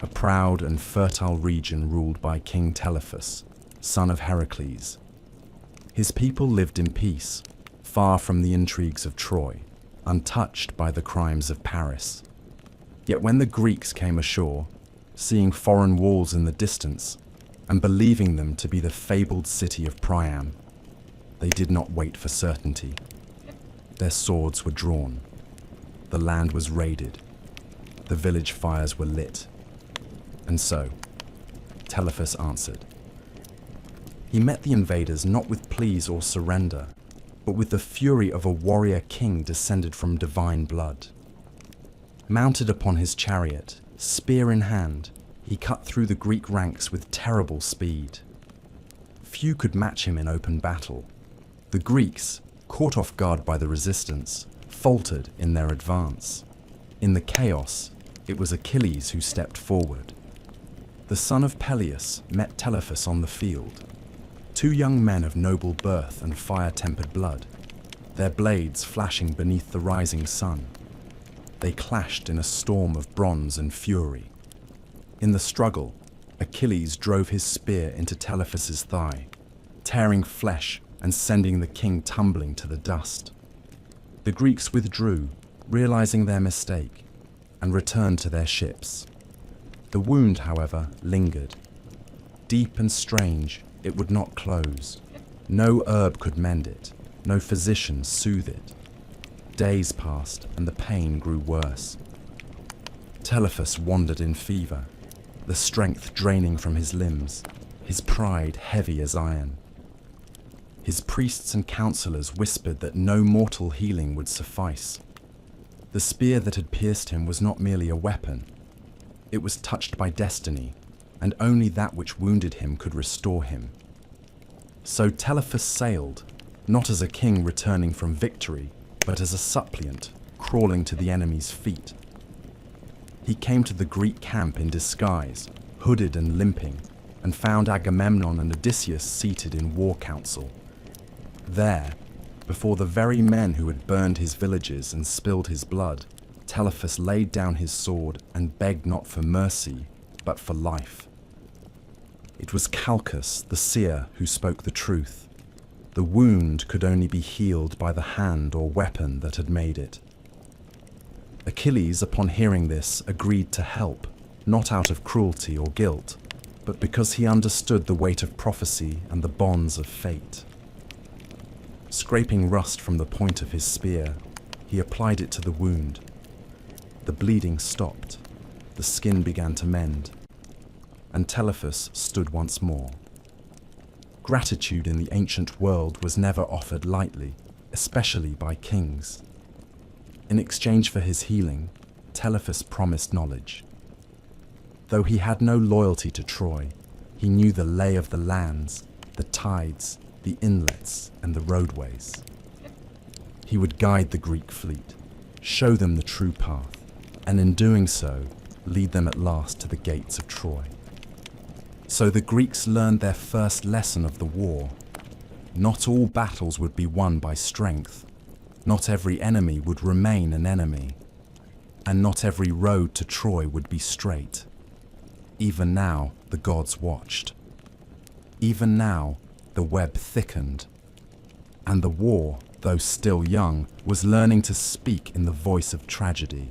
a proud and fertile region ruled by King Telephus, son of Heracles. His people lived in peace, far from the intrigues of Troy, untouched by the crimes of Paris. Yet when the Greeks came ashore, seeing foreign walls in the distance, and believing them to be the fabled city of Priam, they did not wait for certainty. Their swords were drawn. The land was raided. The village fires were lit. And so, Telephus answered. He met the invaders not with pleas or surrender, but with the fury of a warrior king descended from divine blood. Mounted upon his chariot, spear in hand, he cut through the Greek ranks with terrible speed. Few could match him in open battle. The Greeks, caught off guard by the resistance, faltered in their advance. In the chaos, it was Achilles who stepped forward. The son of Peleus met Telephus on the field. Two young men of noble birth and fire-tempered blood, their blades flashing beneath the rising sun. They clashed in a storm of bronze and fury. In the struggle, Achilles drove his spear into Telephus's thigh, tearing flesh and sending the king tumbling to the dust. The Greeks withdrew, realizing their mistake, and returned to their ships. The wound, however, lingered. Deep and strange, it would not close. No herb could mend it, no physician soothe it. Days passed, and the pain grew worse. Telephus wandered in fever, the strength draining from his limbs, his pride heavy as iron. His priests and counselors whispered that no mortal healing would suffice. The spear that had pierced him was not merely a weapon. It was touched by destiny, and only that which wounded him could restore him. So Telephus sailed, not as a king returning from victory, but as a suppliant crawling to the enemy's feet. He came to the Greek camp in disguise, hooded and limping, and found Agamemnon and Odysseus seated in war council. There, before the very men who had burned his villages and spilled his blood, Telephus laid down his sword and begged not for mercy, but for life. It was Calchas, the seer, who spoke the truth. The wound could only be healed by the hand or weapon that had made it. Achilles, upon hearing this, agreed to help, not out of cruelty or guilt, but because he understood the weight of prophecy and the bonds of fate. Scraping rust from the point of his spear, he applied it to the wound. The bleeding stopped, the skin began to mend, and Telephus stood once more. Gratitude in the ancient world was never offered lightly, especially by kings. In exchange for his healing, Telephus promised knowledge. Though he had no loyalty to Troy, he knew the lay of the lands, the tides, the inlets, and the roadways. He would guide the Greek fleet, show them the true path, and in doing so, lead them at last to the gates of Troy. So the Greeks learned their first lesson of the war. Not all battles would be won by strength. Not every enemy would remain an enemy. And not every road to Troy would be straight. Even now, the gods watched. Even now, the web thickened. And the war, though still young, was learning to speak in the voice of tragedy.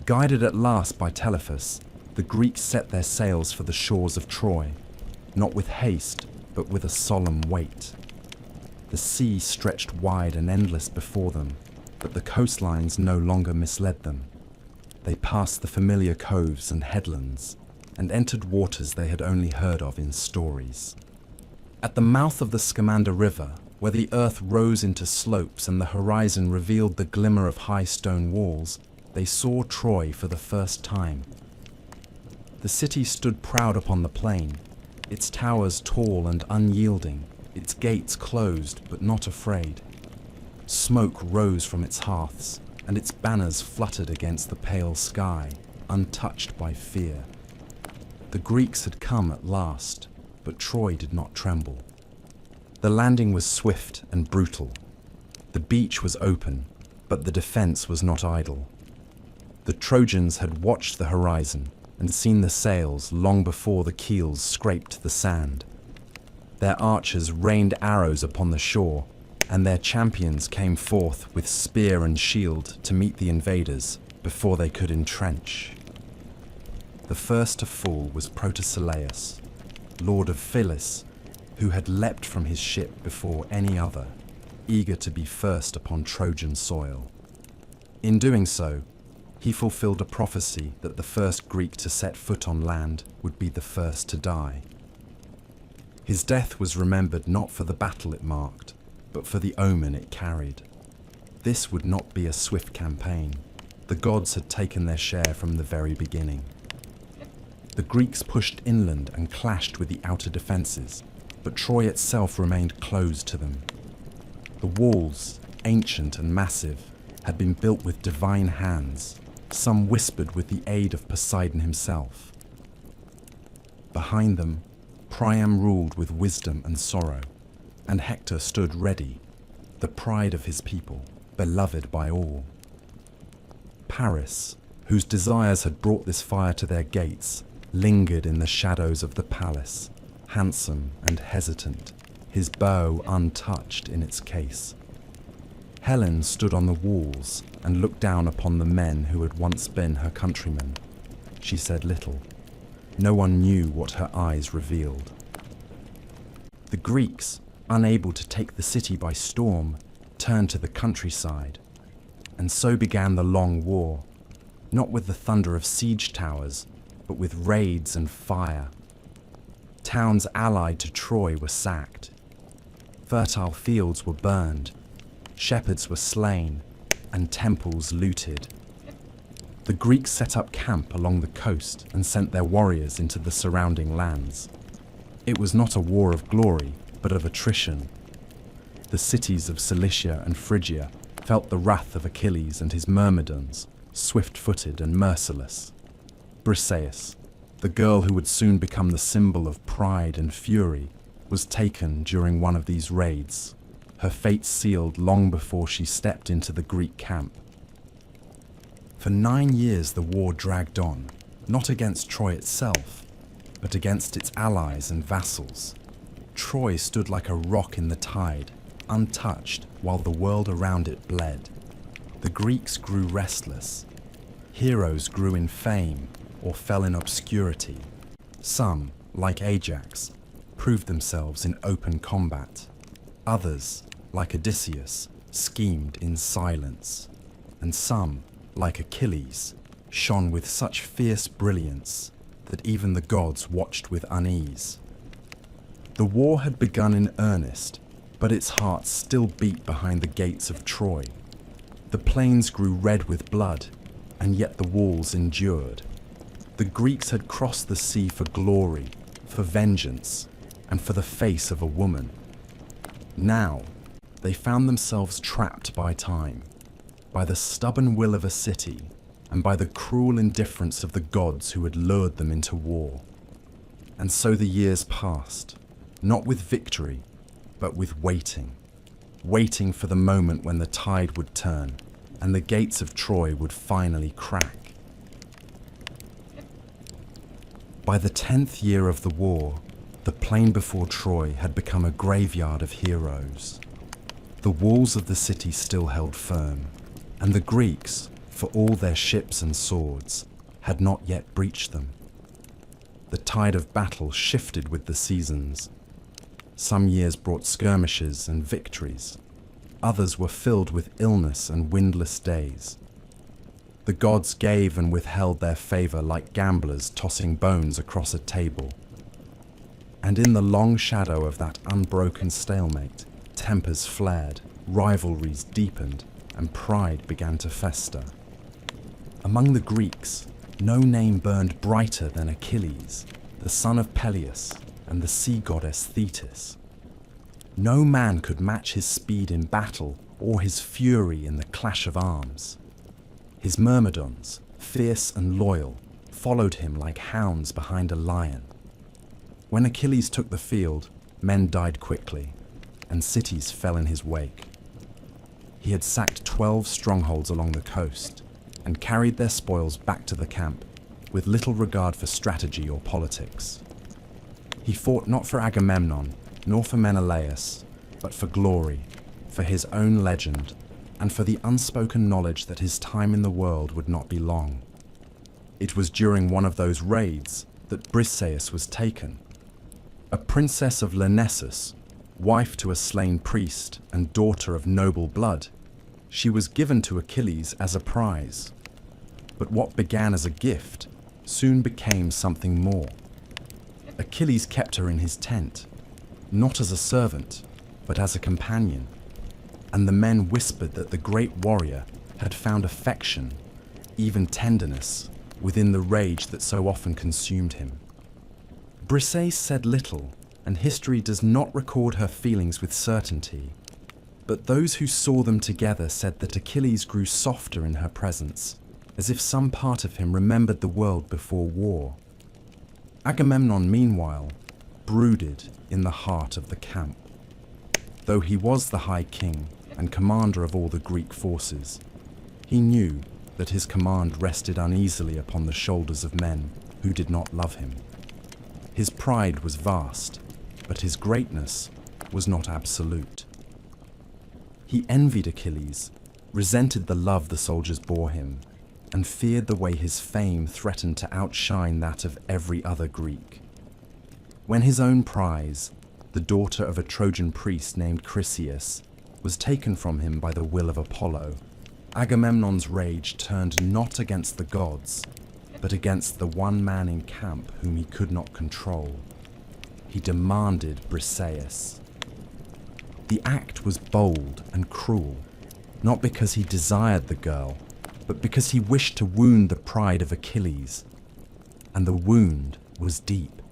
Guided at last by Telephus, the Greeks set their sails for the shores of Troy, not with haste, but with a solemn weight. The sea stretched wide and endless before them, but the coastlines no longer misled them. They passed the familiar coves and headlands, and entered waters they had only heard of in stories. At the mouth of the Scamander River, where the earth rose into slopes and the horizon revealed the glimmer of high stone walls, they saw Troy for the first time. The city stood proud upon the plain, its towers tall and unyielding, its gates closed but not afraid. Smoke rose from its hearths, and its banners fluttered against the pale sky, untouched by fear. The Greeks had come at last, but Troy did not tremble. The landing was swift and brutal. The beach was open, but the defense was not idle. The Trojans had watched the horizon and seen the sails long before the keels scraped the sand. Their archers rained arrows upon the shore, and their champions came forth with spear and shield to meet the invaders before they could entrench. The first to fall was Protesilaus, lord of Phyllis, who had leapt from his ship before any other, eager to be first upon Trojan soil. In doing so, he fulfilled a prophecy that the first Greek to set foot on land would be the first to die. His death was remembered not for the battle it marked, but for the omen it carried. This would not be a swift campaign. The gods had taken their share from the very beginning. The Greeks pushed inland and clashed with the outer defences, but Troy itself remained closed to them. The walls, ancient and massive, had been built with divine hands, some whispered with the aid of Poseidon himself. Behind them, Priam ruled with wisdom and sorrow, and Hector stood ready, the pride of his people, beloved by all. Paris, whose desires had brought this fire to their gates, lingered in the shadows of the palace, handsome and hesitant, his bow untouched in its case. Helen stood on the walls and looked down upon the men who had once been her countrymen. She said little. No one knew what her eyes revealed. The Greeks, unable to take the city by storm, turned to the countryside. And so began the long war, not with the thunder of siege towers, but with raids and fire. Towns allied to Troy were sacked. Fertile fields were burned, shepherds were slain, and temples looted. The Greeks set up camp along the coast and sent their warriors into the surrounding lands. It was not a war of glory, but of attrition. The cities of Cilicia and Phrygia felt the wrath of Achilles and his myrmidons, swift-footed and merciless. Briseis, the girl who would soon become the symbol of pride and fury, was taken during one of these raids, her fate sealed long before she stepped into the Greek camp. For 9 years the war dragged on, not against Troy itself, but against its allies and vassals. Troy stood like a rock in the tide, untouched while the world around it bled. The Greeks grew restless. Heroes grew in fame or fell in obscurity. Some, like Ajax, proved themselves in open combat. Others, like Odysseus, schemed in silence. And some, like Achilles, shone with such fierce brilliance that even the gods watched with unease. The war had begun in earnest, but its heart still beat behind the gates of Troy. The plains grew red with blood, and yet the walls endured. The Greeks had crossed the sea for glory, for vengeance, and for the face of a woman. Now, they found themselves trapped by time, by the stubborn will of a city, and by the cruel indifference of the gods who had lured them into war. And so the years passed, not with victory, but with waiting. Waiting for the moment when the tide would turn, and the gates of Troy would finally crack. By the 10th year of the war, the plain before Troy had become a graveyard of heroes. The walls of the city still held firm, and the Greeks, for all their ships and swords, had not yet breached them. The tide of battle shifted with the seasons. Some years brought skirmishes and victories. Others were filled with illness and windless days. The gods gave and withheld their favor like gamblers tossing bones across a table. And in the long shadow of that unbroken stalemate, tempers flared, rivalries deepened, and pride began to fester. Among the Greeks, no name burned brighter than Achilles, the son of Peleus, and the sea goddess Thetis. No man could match his speed in battle or his fury in the clash of arms. His myrmidons, fierce and loyal, followed him like hounds behind a lion. When Achilles took the field, men died quickly, and cities fell in his wake. He had sacked 12 strongholds along the coast, and carried their spoils back to the camp, with little regard for strategy or politics. He fought not for Agamemnon, nor for Menelaus, but for glory, for his own legend, and for the unspoken knowledge that his time in the world would not be long. It was during one of those raids that Briseis was taken. A princess of Lyrnessus, wife to a slain priest and daughter of noble blood, she was given to Achilles as a prize. But what began as a gift soon became something more. Achilles kept her in his tent, not as a servant, but as a companion, and the men whispered that the great warrior had found affection, even tenderness, within the rage that so often consumed him. Briseis said little, and history does not record her feelings with certainty, but those who saw them together said that Achilles grew softer in her presence, as if some part of him remembered the world before war. Agamemnon, meanwhile, brooded in the heart of the camp. Though he was the High King and commander of all the Greek forces, he knew that his command rested uneasily upon the shoulders of men who did not love him. His pride was vast, but his greatness was not absolute. He envied Achilles, resented the love the soldiers bore him, and feared the way his fame threatened to outshine that of every other Greek. When his own prize, the daughter of a Trojan priest named Chryseis, was taken from him by the will of Apollo, Agamemnon's rage turned not against the gods, but against the one man in camp whom he could not control. He demanded Briseis. The act was bold and cruel, not because he desired the girl, but because he wished to wound the pride of Achilles. And the wound was deep.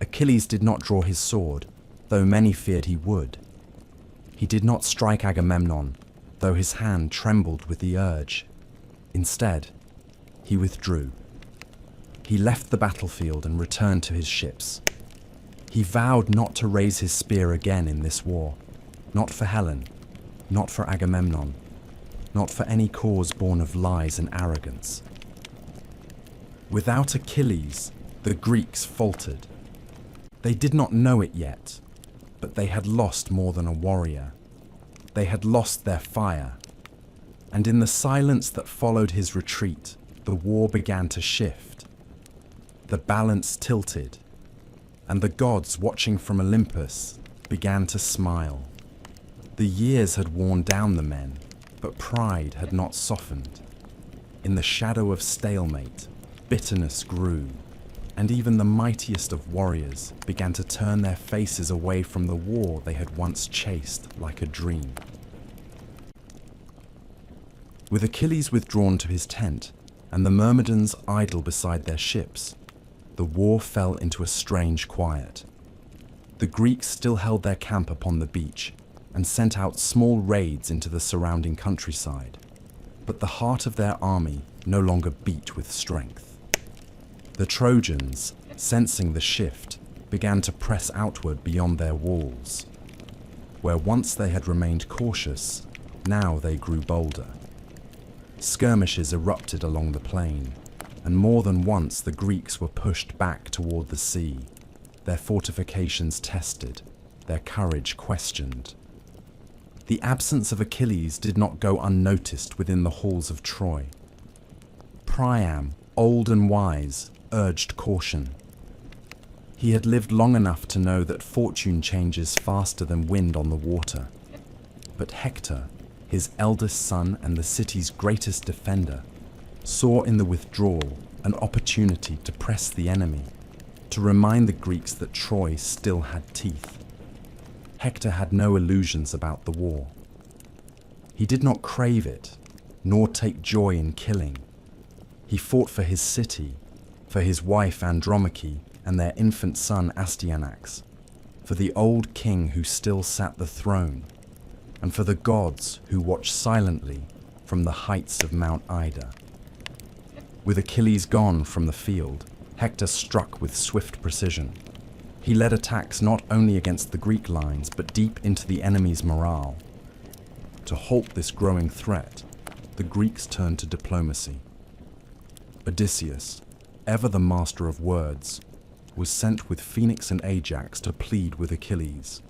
Achilles did not draw his sword, though many feared he would. He did not strike Agamemnon, though his hand trembled with the urge. Instead, he withdrew. He left the battlefield and returned to his ships. He vowed not to raise his spear again in this war, not for Helen, not for Agamemnon, not for any cause born of lies and arrogance. Without Achilles, the Greeks faltered. They did not know it yet, but they had lost more than a warrior. They had lost their fire. And in the silence that followed his retreat, the war began to shift. The balance tilted, and the gods watching from Olympus began to smile. The years had worn down the men, but pride had not softened. In the shadow of stalemate, bitterness grew, and even the mightiest of warriors began to turn their faces away from the war they had once chased like a dream. With Achilles withdrawn to his tent, and the Myrmidons idle beside their ships, the war fell into a strange quiet. The Greeks still held their camp upon the beach, and sent out small raids into the surrounding countryside, but the heart of their army no longer beat with strength. The Trojans, sensing the shift, began to press outward beyond their walls. Where once they had remained cautious, now they grew bolder. Skirmishes erupted along the plain, and more than once the Greeks were pushed back toward the sea, their fortifications tested, their courage questioned. The absence of Achilles did not go unnoticed within the halls of Troy. Priam, old and wise, urged caution. He had lived long enough to know that fortune changes faster than wind on the water. But Hector, his eldest son and the city's greatest defender, saw in the withdrawal an opportunity to press the enemy, to remind the Greeks that Troy still had teeth. Hector had no illusions about the war. He did not crave it, nor take joy in killing. He fought for his city, for his wife Andromache and their infant son Astyanax, for the old king who still sat the throne, and for the gods who watched silently from the heights of Mount Ida. With Achilles gone from the field, Hector struck with swift precision. He led attacks not only against the Greek lines, but deep into the enemy's morale. To halt this growing threat, the Greeks turned to diplomacy. Odysseus, ever the master of words, was sent with Phoenix and Ajax to plead with Achilles.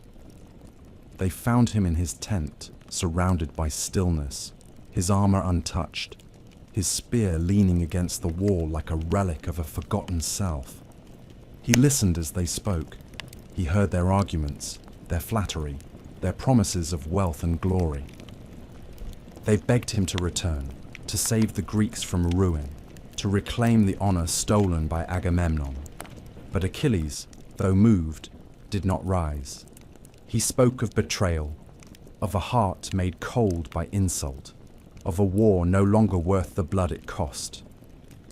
They found him in his tent, surrounded by stillness, his armor untouched, his spear leaning against the wall like a relic of a forgotten self. He listened as they spoke. He heard their arguments, their flattery, their promises of wealth and glory. They begged him to return, to save the Greeks from ruin, to reclaim the honor stolen by Agamemnon. But Achilles, though moved, did not rise. He spoke of betrayal, of a heart made cold by insult, of a war no longer worth the blood it cost.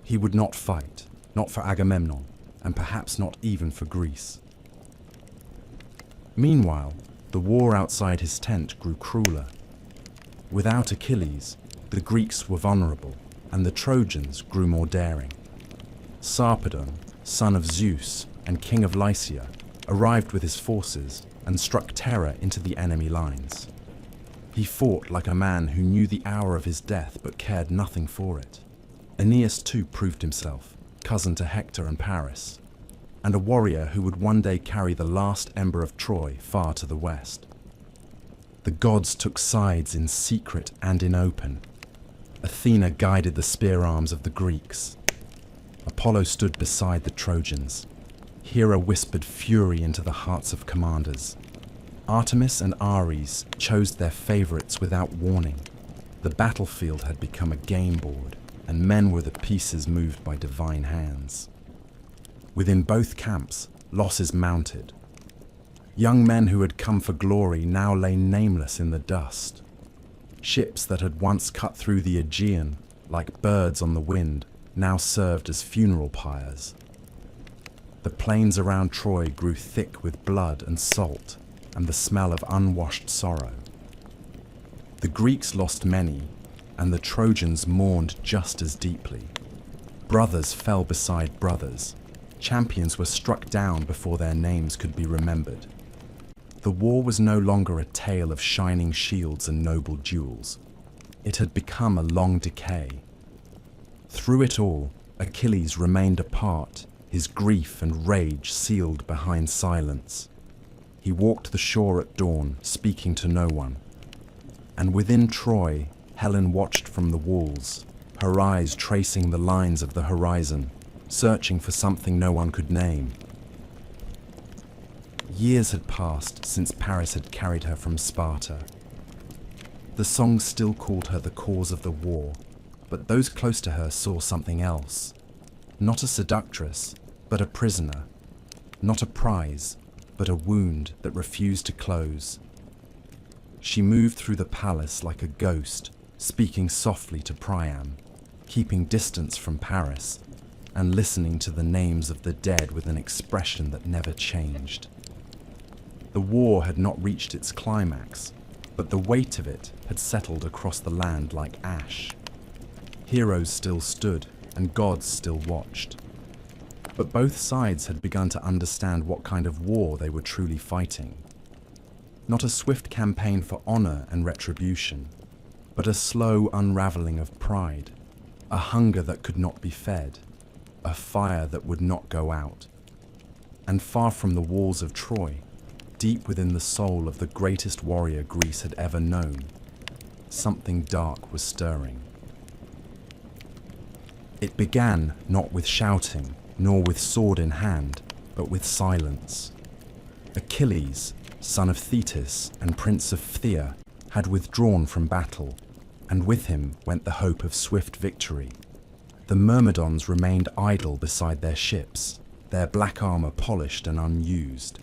He would not fight, not for Agamemnon, and perhaps not even for Greece. Meanwhile, the war outside his tent grew crueler. Without Achilles, the Greeks were vulnerable, and the Trojans grew more daring. Sarpedon, son of Zeus and king of Lycia, arrived with his forces and struck terror into the enemy lines. He fought like a man who knew the hour of his death but cared nothing for it. Aeneas too proved himself, cousin to Hector and Paris, and a warrior who would one day carry the last ember of Troy far to the west. The gods took sides in secret and in open. Athena guided the spear arms of the Greeks. Apollo stood beside the Trojans. Hera whispered fury into the hearts of commanders. Artemis and Ares chose their favorites without warning. The battlefield had become a game board, and men were the pieces moved by divine hands. Within both camps, losses mounted. Young men who had come for glory now lay nameless in the dust. Ships that had once cut through the Aegean, like birds on the wind, now served as funeral pyres. The plains around Troy grew thick with blood and salt, and the smell of unwashed sorrow. The Greeks lost many, and the Trojans mourned just as deeply. Brothers fell beside brothers. Champions were struck down before their names could be remembered. The war was no longer a tale of shining shields and noble duels. It had become a long decay. Through it all, Achilles remained apart, his grief and rage sealed behind silence. He walked the shore at dawn, speaking to no one. And within Troy, Helen watched from the walls, her eyes tracing the lines of the horizon, searching for something no one could name. Years had passed since Paris had carried her from Sparta. The songs still called her the cause of the war, but those close to her saw something else. Not a seductress, but a prisoner. Not a prize, but a wound that refused to close. She moved through the palace like a ghost, speaking softly to Priam, keeping distance from Paris, and listening to the names of the dead with an expression that never changed. The war had not reached its climax, but the weight of it had settled across the land like ash. Heroes still stood, and gods still watched. But both sides had begun to understand what kind of war they were truly fighting. Not a swift campaign for honor and retribution, but a slow unraveling of pride, a hunger that could not be fed, a fire that would not go out. And far from the walls of Troy, deep within the soul of the greatest warrior Greece had ever known, something dark was stirring. It began not with shouting, nor with sword in hand, but with silence. Achilles, son of Thetis and prince of Phthia, had withdrawn from battle, and with him went the hope of swift victory. The Myrmidons remained idle beside their ships, their black armor polished and unused,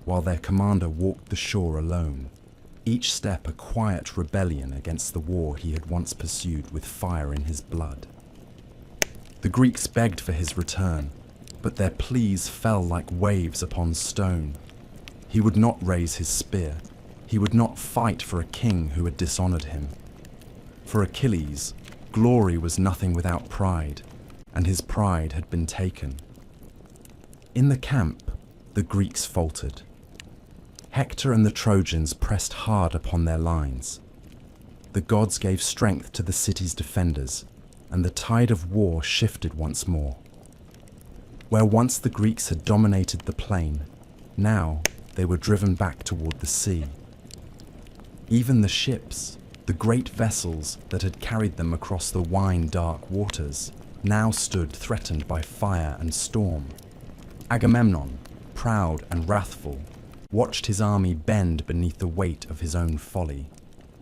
while their commander walked the shore alone, each step a quiet rebellion against the war he had once pursued with fire in his blood. The Greeks begged for his return, but their pleas fell like waves upon stone. He would not raise his spear. He would not fight for a king who had dishonored him. For Achilles, glory was nothing without pride, and his pride had been taken. In the camp, the Greeks faltered. Hector and the Trojans pressed hard upon their lines. The gods gave strength to the city's defenders, and the tide of war shifted once more. Where once the Greeks had dominated the plain, now they were driven back toward the sea. Even the ships, the great vessels that had carried them across the wine-dark waters, now stood threatened by fire and storm. Agamemnon, proud and wrathful, watched his army bend beneath the weight of his own folly.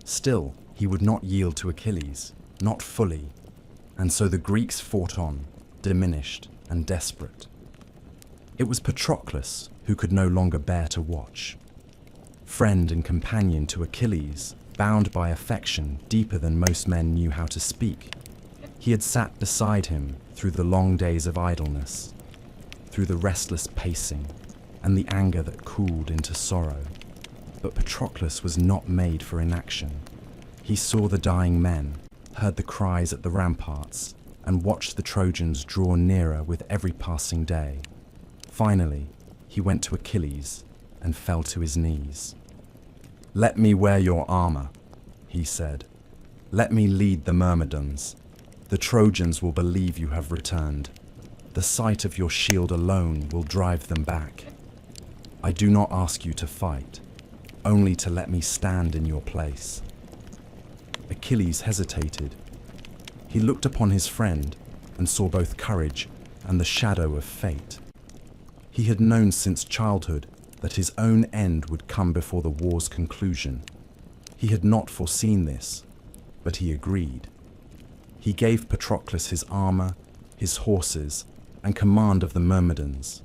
Still, he would not yield to Achilles, not fully, and so the Greeks fought on, diminished and desperate. It was Patroclus who who could no longer bear to watch. Friend and companion to Achilles, bound by affection deeper than most men knew how to speak, he had sat beside him through the long days of idleness, through the restless pacing and the anger that cooled into sorrow. But Patroclus was not made for inaction. He saw the dying men, heard the cries at the ramparts, and watched the Trojans draw nearer with every passing day. Finally, he went to Achilles and fell to his knees. "Let me wear your armor," he said. "Let me lead the Myrmidons. The Trojans will believe you have returned. The sight of your shield alone will drive them back. I do not ask you to fight, only to let me stand in your place." Achilles hesitated. He looked upon his friend and saw both courage and the shadow of fate. He had known since childhood that his own end would come before the war's conclusion. He had not foreseen this, but he agreed. He gave Patroclus his armor, his horses, and command of the Myrmidons.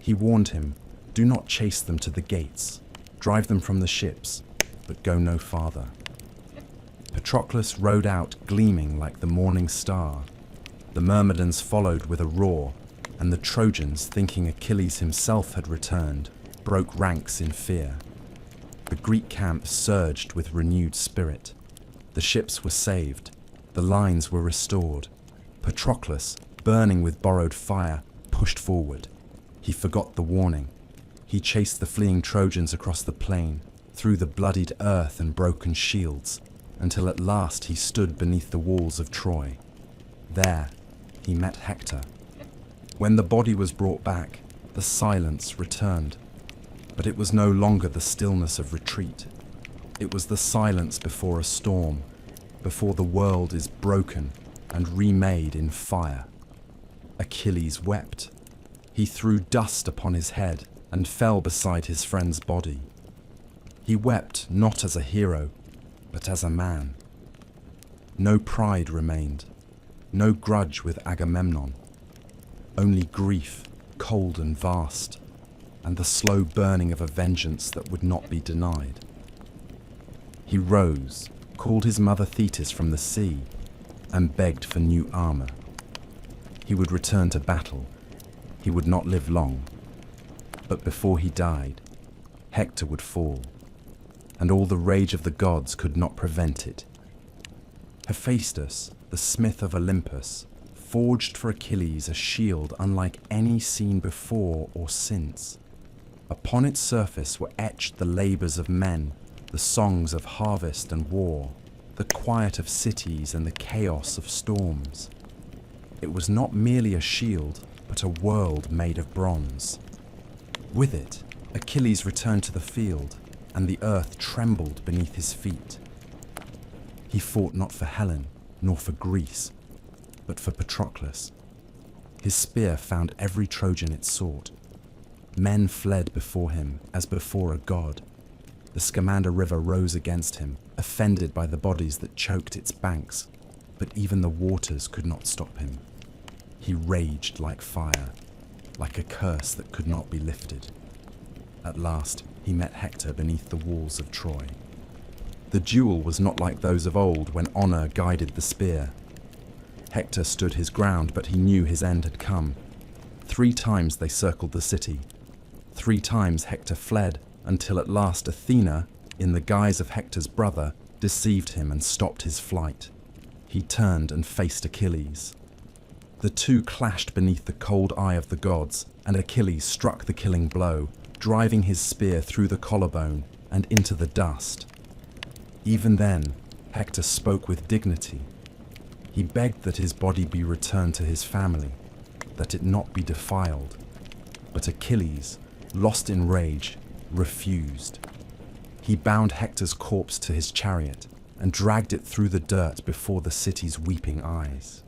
He warned him, "Do not chase them to the gates. Drive them from the ships, but go no farther." Patroclus rode out gleaming like the morning star. The Myrmidons followed with a roar, and the Trojans, thinking Achilles himself had returned, broke ranks in fear. The Greek camp surged with renewed spirit. The ships were saved. The lines were restored. Patroclus, burning with borrowed fire, pushed forward. He forgot the warning. He chased the fleeing Trojans across the plain, through the bloodied earth and broken shields, until at last he stood beneath the walls of Troy. There, he met Hector. When the body was brought back, the silence returned. But it was no longer the stillness of retreat. It was the silence before a storm, before the world is broken and remade in fire. Achilles wept. He threw dust upon his head and fell beside his friend's body. He wept not as a hero, but as a man. No pride remained, no grudge with Agamemnon, only grief, cold and vast, and the slow burning of a vengeance that would not be denied. He rose, called his mother Thetis from the sea, and begged for new armor. He would return to battle. He would not live long. But before he died, Hector would fall, and all the rage of the gods could not prevent it. Hephaestus, the smith of Olympus, forged for Achilles a shield unlike any seen before or since. Upon its surface were etched the labors of men, the songs of harvest and war, the quiet of cities and the chaos of storms. It was not merely a shield, but a world made of bronze. With it, Achilles returned to the field, and the earth trembled beneath his feet. He fought not for Helen, nor for Greece, but for Patroclus. His spear found every Trojan it sought. Men fled before him as before a god. The Scamander River rose against him, offended by the bodies that choked its banks, but even the waters could not stop him. He raged like fire, like a curse that could not be lifted. At last, he met Hector beneath the walls of Troy. The duel was not like those of old when honor guided the spear. Hector stood his ground, but he knew his end had come. 3 times they circled the city. 3 times Hector fled, until at last Athena, in the guise of Hector's brother, deceived him and stopped his flight. He turned and faced Achilles. The two clashed beneath the cold eye of the gods, and Achilles struck the killing blow, driving his spear through the collarbone and into the dust. Even then, Hector spoke with dignity. He begged that his body be returned to his family, that it not be defiled. But Achilles, lost in rage, refused. He bound Hector's corpse to his chariot and dragged it through the dirt before the city's weeping eyes.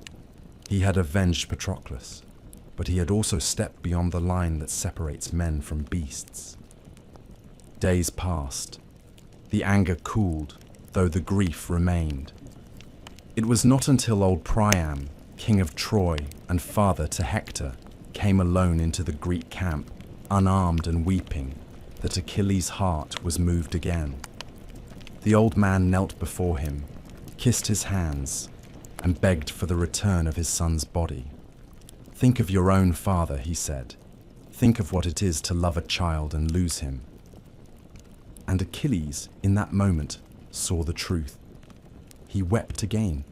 He had avenged Patroclus, but he had also stepped beyond the line that separates men from beasts. Days passed. The anger cooled, though the grief remained. It was not until old Priam, king of Troy and father to Hector, came alone into the Greek camp unarmed and weeping, that Achilles' heart was moved again. The old man knelt before him, kissed his hands, and begged for the return of his son's body. "Think of your own father," he said. "Think of what it is to love a child and lose him." And Achilles, in that moment, saw the truth. He wept again.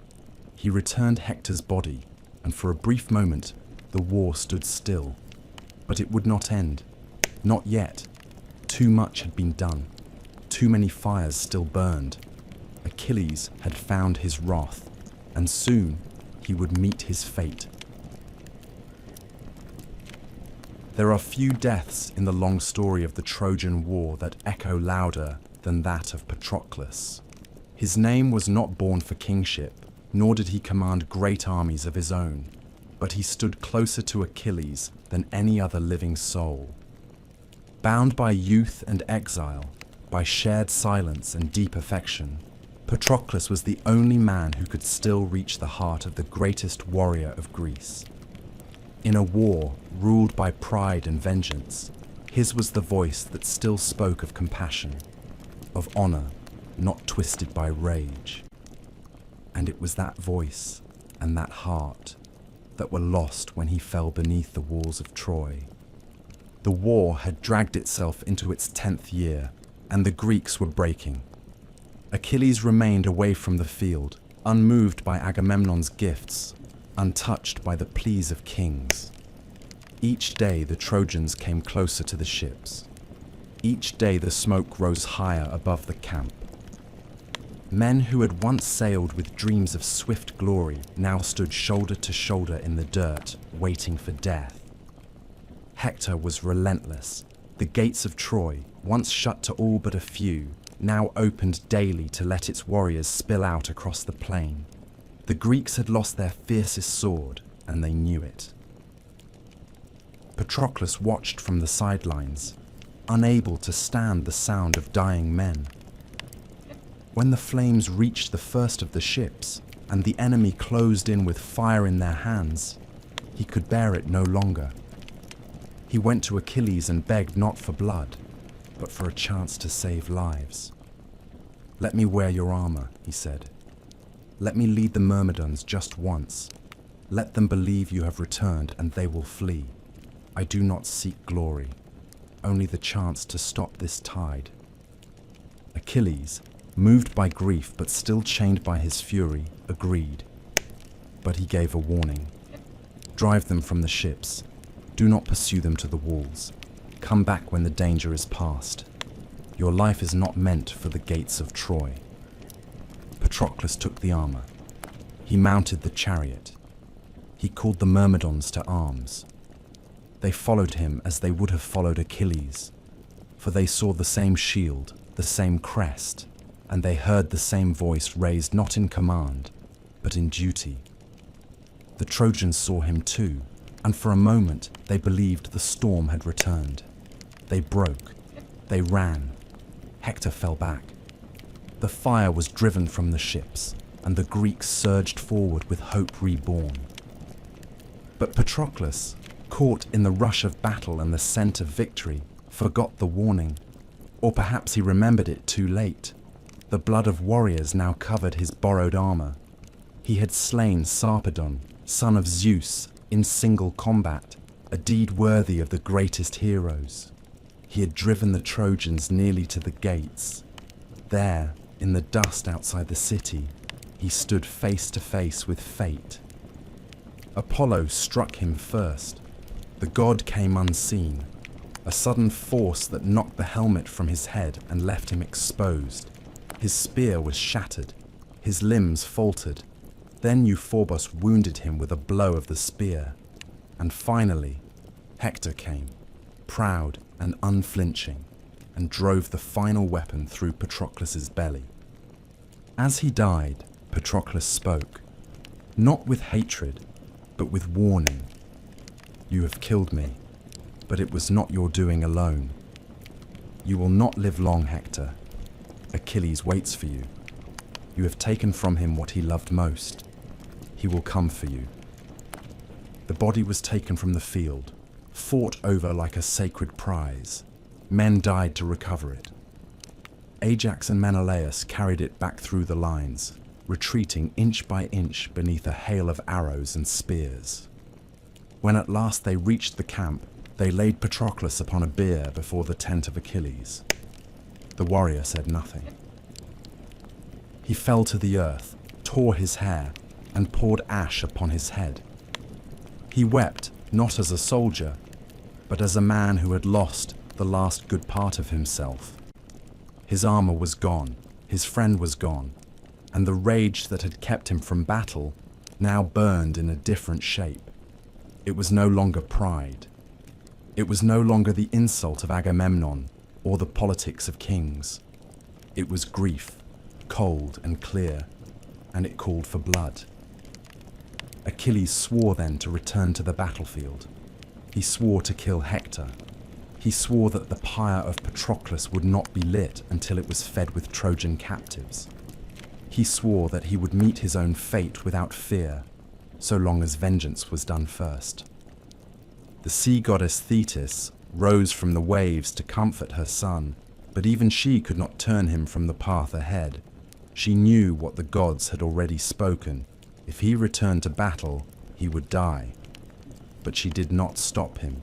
He returned Hector's body, and for a brief moment, the war stood still. But it would not end. Not yet. Too much had been done. Too many fires still burned. Achilles had found his wrath, and soon he would meet his fate. There are few deaths in the long story of the Trojan War that echo louder than that of Patroclus. His name was not born for kingship, nor did he command great armies of his own, but he stood closer to Achilles than any other living soul. Bound by youth and exile, by shared silence and deep affection, Patroclus was the only man who could still reach the heart of the greatest warrior of Greece. In a war ruled by pride and vengeance, his was the voice that still spoke of compassion, of honor, not twisted by rage. And it was that voice and that heart that were lost when he fell beneath the walls of Troy. The war had dragged itself into its 10th year, and the Greeks were breaking. Achilles remained away from the field, unmoved by Agamemnon's gifts, untouched by the pleas of kings. Each day the Trojans came closer to the ships. Each day the smoke rose higher above the camp. Men who had once sailed with dreams of swift glory now stood shoulder to shoulder in the dirt, waiting for death. Hector was relentless. The gates of Troy, once shut to all but a few, now opened daily to let its warriors spill out across the plain. The Greeks had lost their fiercest sword, and they knew it. Patroclus watched from the sidelines, unable to stand the sound of dying men. When the flames reached the first of the ships, and the enemy closed in with fire in their hands, he could bear it no longer. He went to Achilles and begged not for blood, but for a chance to save lives. "Let me wear your armor," he said. "Let me lead the Myrmidons just once. Let them believe you have returned and they will flee. I do not seek glory, only the chance to stop this tide." Achilles, moved by grief but still chained by his fury, agreed. But he gave a warning. "Drive them from the ships. Do not pursue them to the walls. Come back when the danger is past. Your life is not meant for the gates of Troy." Patroclus took the armor. He mounted the chariot. He called the Myrmidons to arms. They followed him as they would have followed Achilles, for they saw the same shield, the same crest, and they heard the same voice raised not in command, but in duty. The Trojans saw him too, and for a moment they believed the storm had returned. They broke. They ran. Hector fell back. The fire was driven from the ships, and the Greeks surged forward with hope reborn. But Patroclus, caught in the rush of battle and the scent of victory, forgot the warning. Or perhaps he remembered it too late. The blood of warriors now covered his borrowed armor. He had slain Sarpedon, son of Zeus, in single combat, a deed worthy of the greatest heroes. He had driven the Trojans nearly to the gates. There, in the dust outside the city, he stood face to face with fate. Apollo struck him first. The god came unseen, a sudden force that knocked the helmet from his head and left him exposed. His spear was shattered. His limbs faltered. Then Euphorbus wounded him with a blow of the spear. And finally, Hector came, proud and unflinching, and drove the final weapon through Patroclus's belly. As he died, Patroclus spoke, not with hatred, but with warning. "You have killed me, but it was not your doing alone. You will not live long, Hector. Achilles waits for you. You have taken from him what he loved most. He will come for you." The body was taken from the field, fought over like a sacred prize. Men died to recover it. Ajax and Menelaus carried it back through the lines, retreating inch by inch beneath a hail of arrows and spears. When at last they reached the camp, they laid Patroclus upon a bier before the tent of Achilles. The warrior said nothing. He fell to the earth, tore his hair, and poured ash upon his head. He wept not as a soldier, but as a man who had lost the last good part of himself. His armor was gone, his friend was gone, and the rage that had kept him from battle now burned in a different shape. It was no longer pride. It was no longer the insult of Agamemnon or the politics of kings. It was grief, cold and clear, and it called for blood. Achilles swore then to return to the battlefield. He swore to kill Hector. He swore that the pyre of Patroclus would not be lit until it was fed with Trojan captives. He swore that he would meet his own fate without fear, so long as vengeance was done first. The sea goddess Thetis rose from the waves to comfort her son, but even she could not turn him from the path ahead. She knew what the gods had already spoken. If he returned to battle, he would die. But she did not stop him.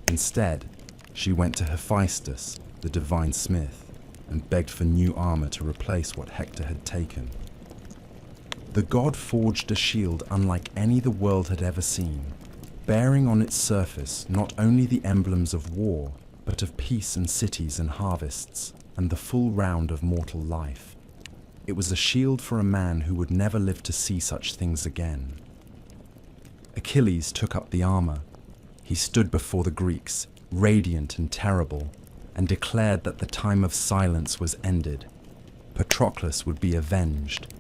Instead, she went to Hephaestus, the divine smith, and begged for new armor to replace what Hector had taken. The god forged a shield unlike any the world had ever seen, bearing on its surface not only the emblems of war, but of peace and cities and harvests, and the full round of mortal life. It was a shield for a man who would never live to see such things again. Achilles took up the armor. He stood before the Greeks, radiant and terrible, and declared that the time of silence was ended. Patroclus would be avenged.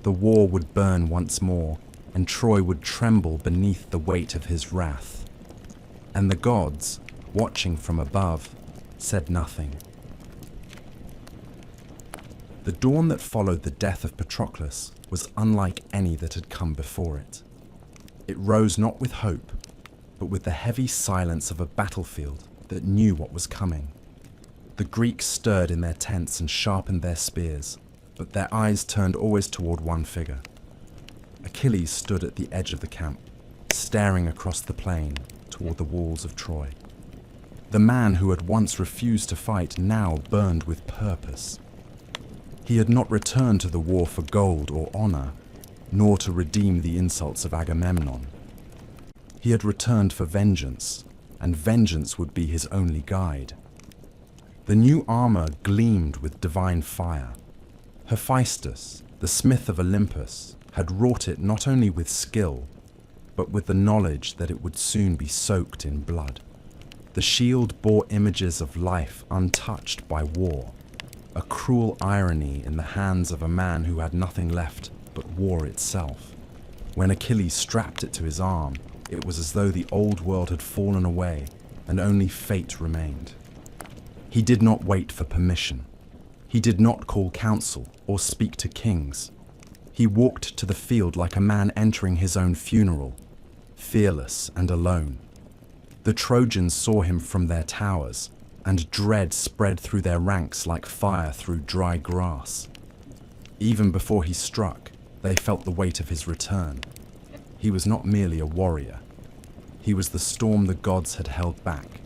The war would burn once more, and Troy would tremble beneath the weight of his wrath. And the gods, watching from above, said nothing. The dawn that followed the death of Patroclus was unlike any that had come before it. It rose not with hope, but with the heavy silence of a battlefield that knew what was coming. The Greeks stirred in their tents and sharpened their spears, but their eyes turned always toward one figure. Achilles stood at the edge of the camp, staring across the plain toward the walls of Troy. The man who had once refused to fight now burned with purpose. He had not returned to the war for gold or honor, nor to redeem the insults of Agamemnon. He had returned for vengeance, and vengeance would be his only guide. The new armor gleamed with divine fire. Hephaestus, the smith of Olympus, had wrought it not only with skill, but with the knowledge that it would soon be soaked in blood. The shield bore images of life untouched by war, a cruel irony in the hands of a man who had nothing left but war itself. When Achilles strapped it to his arm, it was as though the old world had fallen away and only fate remained. He did not wait for permission. He did not call counsel or speak to kings. He walked to the field like a man entering his own funeral, fearless and alone. The Trojans saw him from their towers, and dread spread through their ranks like fire through dry grass. Even before he struck, they felt the weight of his return. He was not merely a warrior. He was the storm the gods had held back,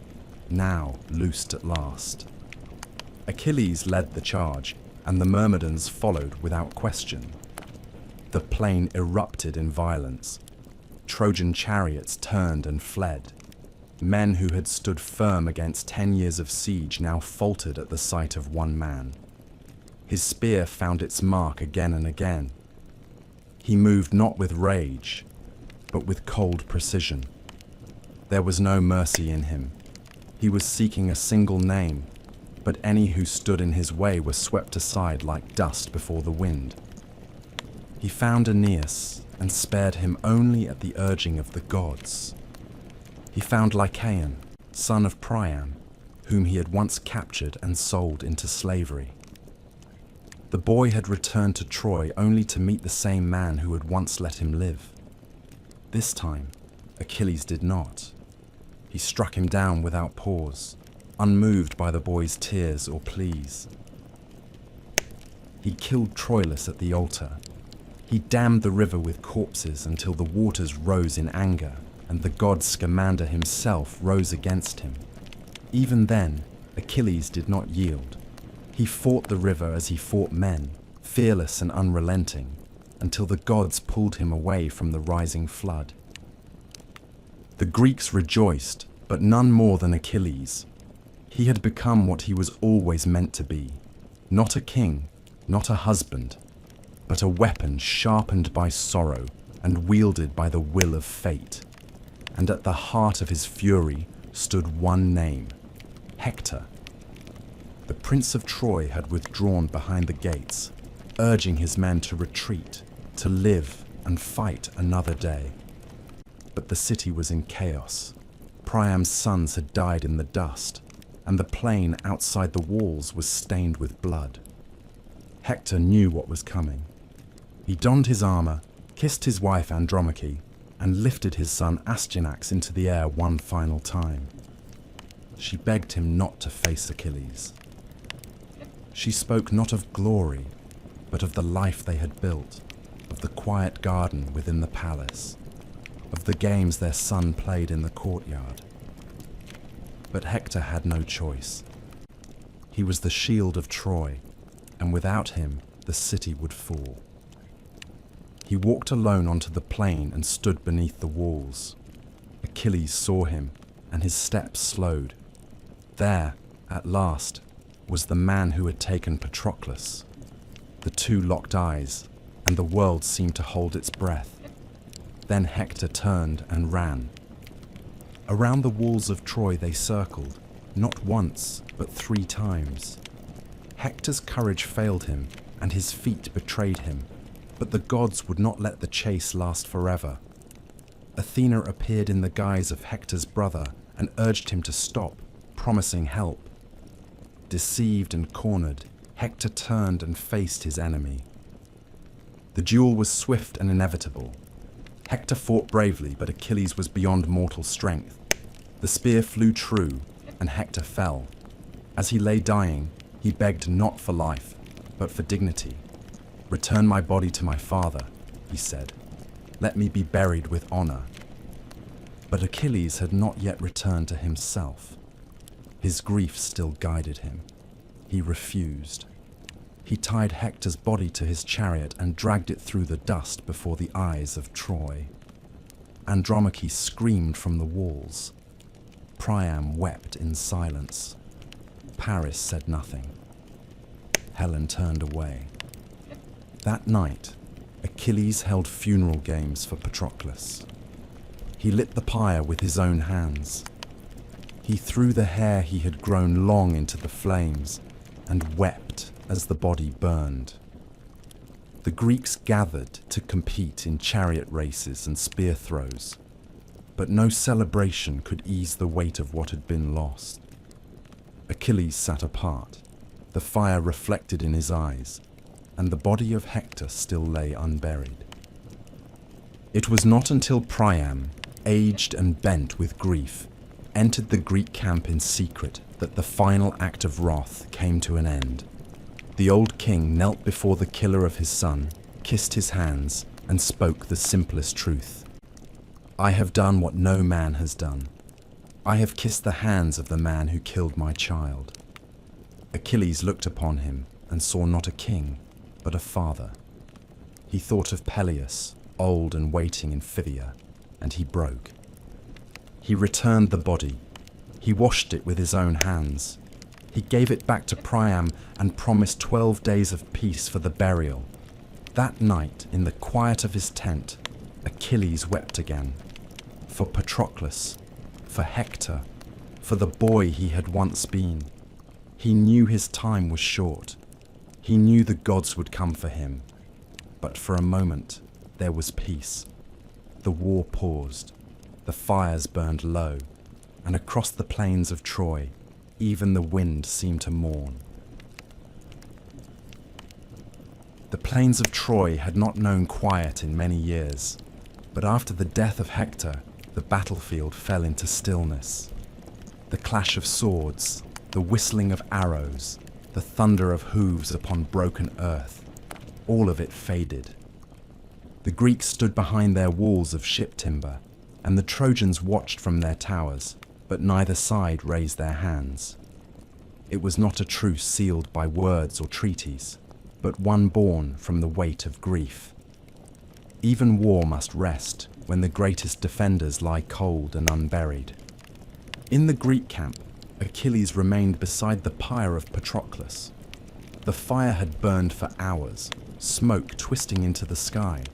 now loosed at last. Achilles led the charge, and the Myrmidons followed without question. The plain erupted in violence. Trojan chariots turned and fled. Men who had stood firm against 10 years of siege now faltered at the sight of one man. His spear found its mark again and again. He moved not with rage, but with cold precision. There was no mercy in him. He was seeking a single name, but any who stood in his way were swept aside like dust before the wind. He found Aeneas and spared him only at the urging of the gods. He found Lycaon, son of Priam, whom he had once captured and sold into slavery. The boy had returned to Troy only to meet the same man who had once let him live. This time, Achilles did not. He struck him down without pause, unmoved by the boy's tears or pleas. He killed Troilus at the altar. He dammed the river with corpses until the waters rose in anger, and the god Scamander himself rose against him. Even then, Achilles did not yield. He fought the river as he fought men, fearless and unrelenting, until the gods pulled him away from the rising flood. The Greeks rejoiced, but none more than Achilles. He had become what he was always meant to be, not a king, not a husband, but a weapon sharpened by sorrow and wielded by the will of fate. And at the heart of his fury stood one name, Hector. The Prince of Troy had withdrawn behind the gates, urging his men to retreat, to live and fight another day. But the city was in chaos. Priam's sons had died in the dust, and the plain outside the walls was stained with blood. Hector knew what was coming. He donned his armor, kissed his wife Andromache, and lifted his son Astyanax into the air one final time. She begged him not to face Achilles. She spoke not of glory, but of the life they had built, of the quiet garden within the palace, of the games their son played in the courtyard. But Hector had no choice. He was the shield of Troy, and without him the city would fall. He walked alone onto the plain and stood beneath the walls. Achilles saw him, and his steps slowed. There, at last, was the man who had taken Patroclus. The two locked eyes, and the world seemed to hold its breath. Then Hector turned and ran. Around the walls of Troy they circled, not once, but 3 times. Hector's courage failed him, and his feet betrayed him, but the gods would not let the chase last forever. Athena appeared in the guise of Hector's brother and urged him to stop, promising help. Deceived and cornered, Hector turned and faced his enemy. The duel was swift and inevitable. Hector fought bravely, but Achilles was beyond mortal strength. The spear flew true, and Hector fell. As he lay dying, he begged not for life, but for dignity. "Return my body to my father," he said. "Let me be buried with honor." But Achilles had not yet returned to himself. His grief still guided him. He refused. He tied Hector's body to his chariot and dragged it through the dust before the eyes of Troy. Andromache screamed from the walls. Priam wept in silence. Paris said nothing. Helen turned away. That night, Achilles held funeral games for Patroclus. He lit the pyre with his own hands. He threw the hair he had grown long into the flames and wept as the body burned. The Greeks gathered to compete in chariot races and spear throws, but no celebration could ease the weight of what had been lost. Achilles sat apart, the fire reflected in his eyes, and the body of Hector still lay unburied. It was not until Priam, aged and bent with grief, entered the Greek camp in secret that the final act of wrath came to an end. The old king knelt before the killer of his son, kissed his hands, and spoke the simplest truth. "I have done what no man has done. I have kissed the hands of the man who killed my child." Achilles looked upon him and saw not a king, but a father. He thought of Peleus, old and waiting in Phthia, and he broke. He returned the body. He washed it with his own hands. He gave it back to Priam and promised 12 days of peace for the burial. That night, in the quiet of his tent, Achilles wept again. For Patroclus, for Hector, for the boy he had once been. He knew his time was short. He knew the gods would come for him. But for a moment, there was peace. The war paused. The fires burned low, and across the plains of Troy, even the wind seemed to mourn. The plains of Troy had not known quiet in many years, but after the death of Hector, the battlefield fell into stillness. The clash of swords, the whistling of arrows, the thunder of hooves upon broken earth, all of it faded. The Greeks stood behind their walls of ship timber, and the Trojans watched from their towers, but neither side raised their hands. It was not a truce sealed by words or treaties, but one born from the weight of grief. Even war must rest when the greatest defenders lie cold and unburied. In the Greek camp, Achilles remained beside the pyre of Patroclus. The fire had burned for hours, smoke twisting into the sky,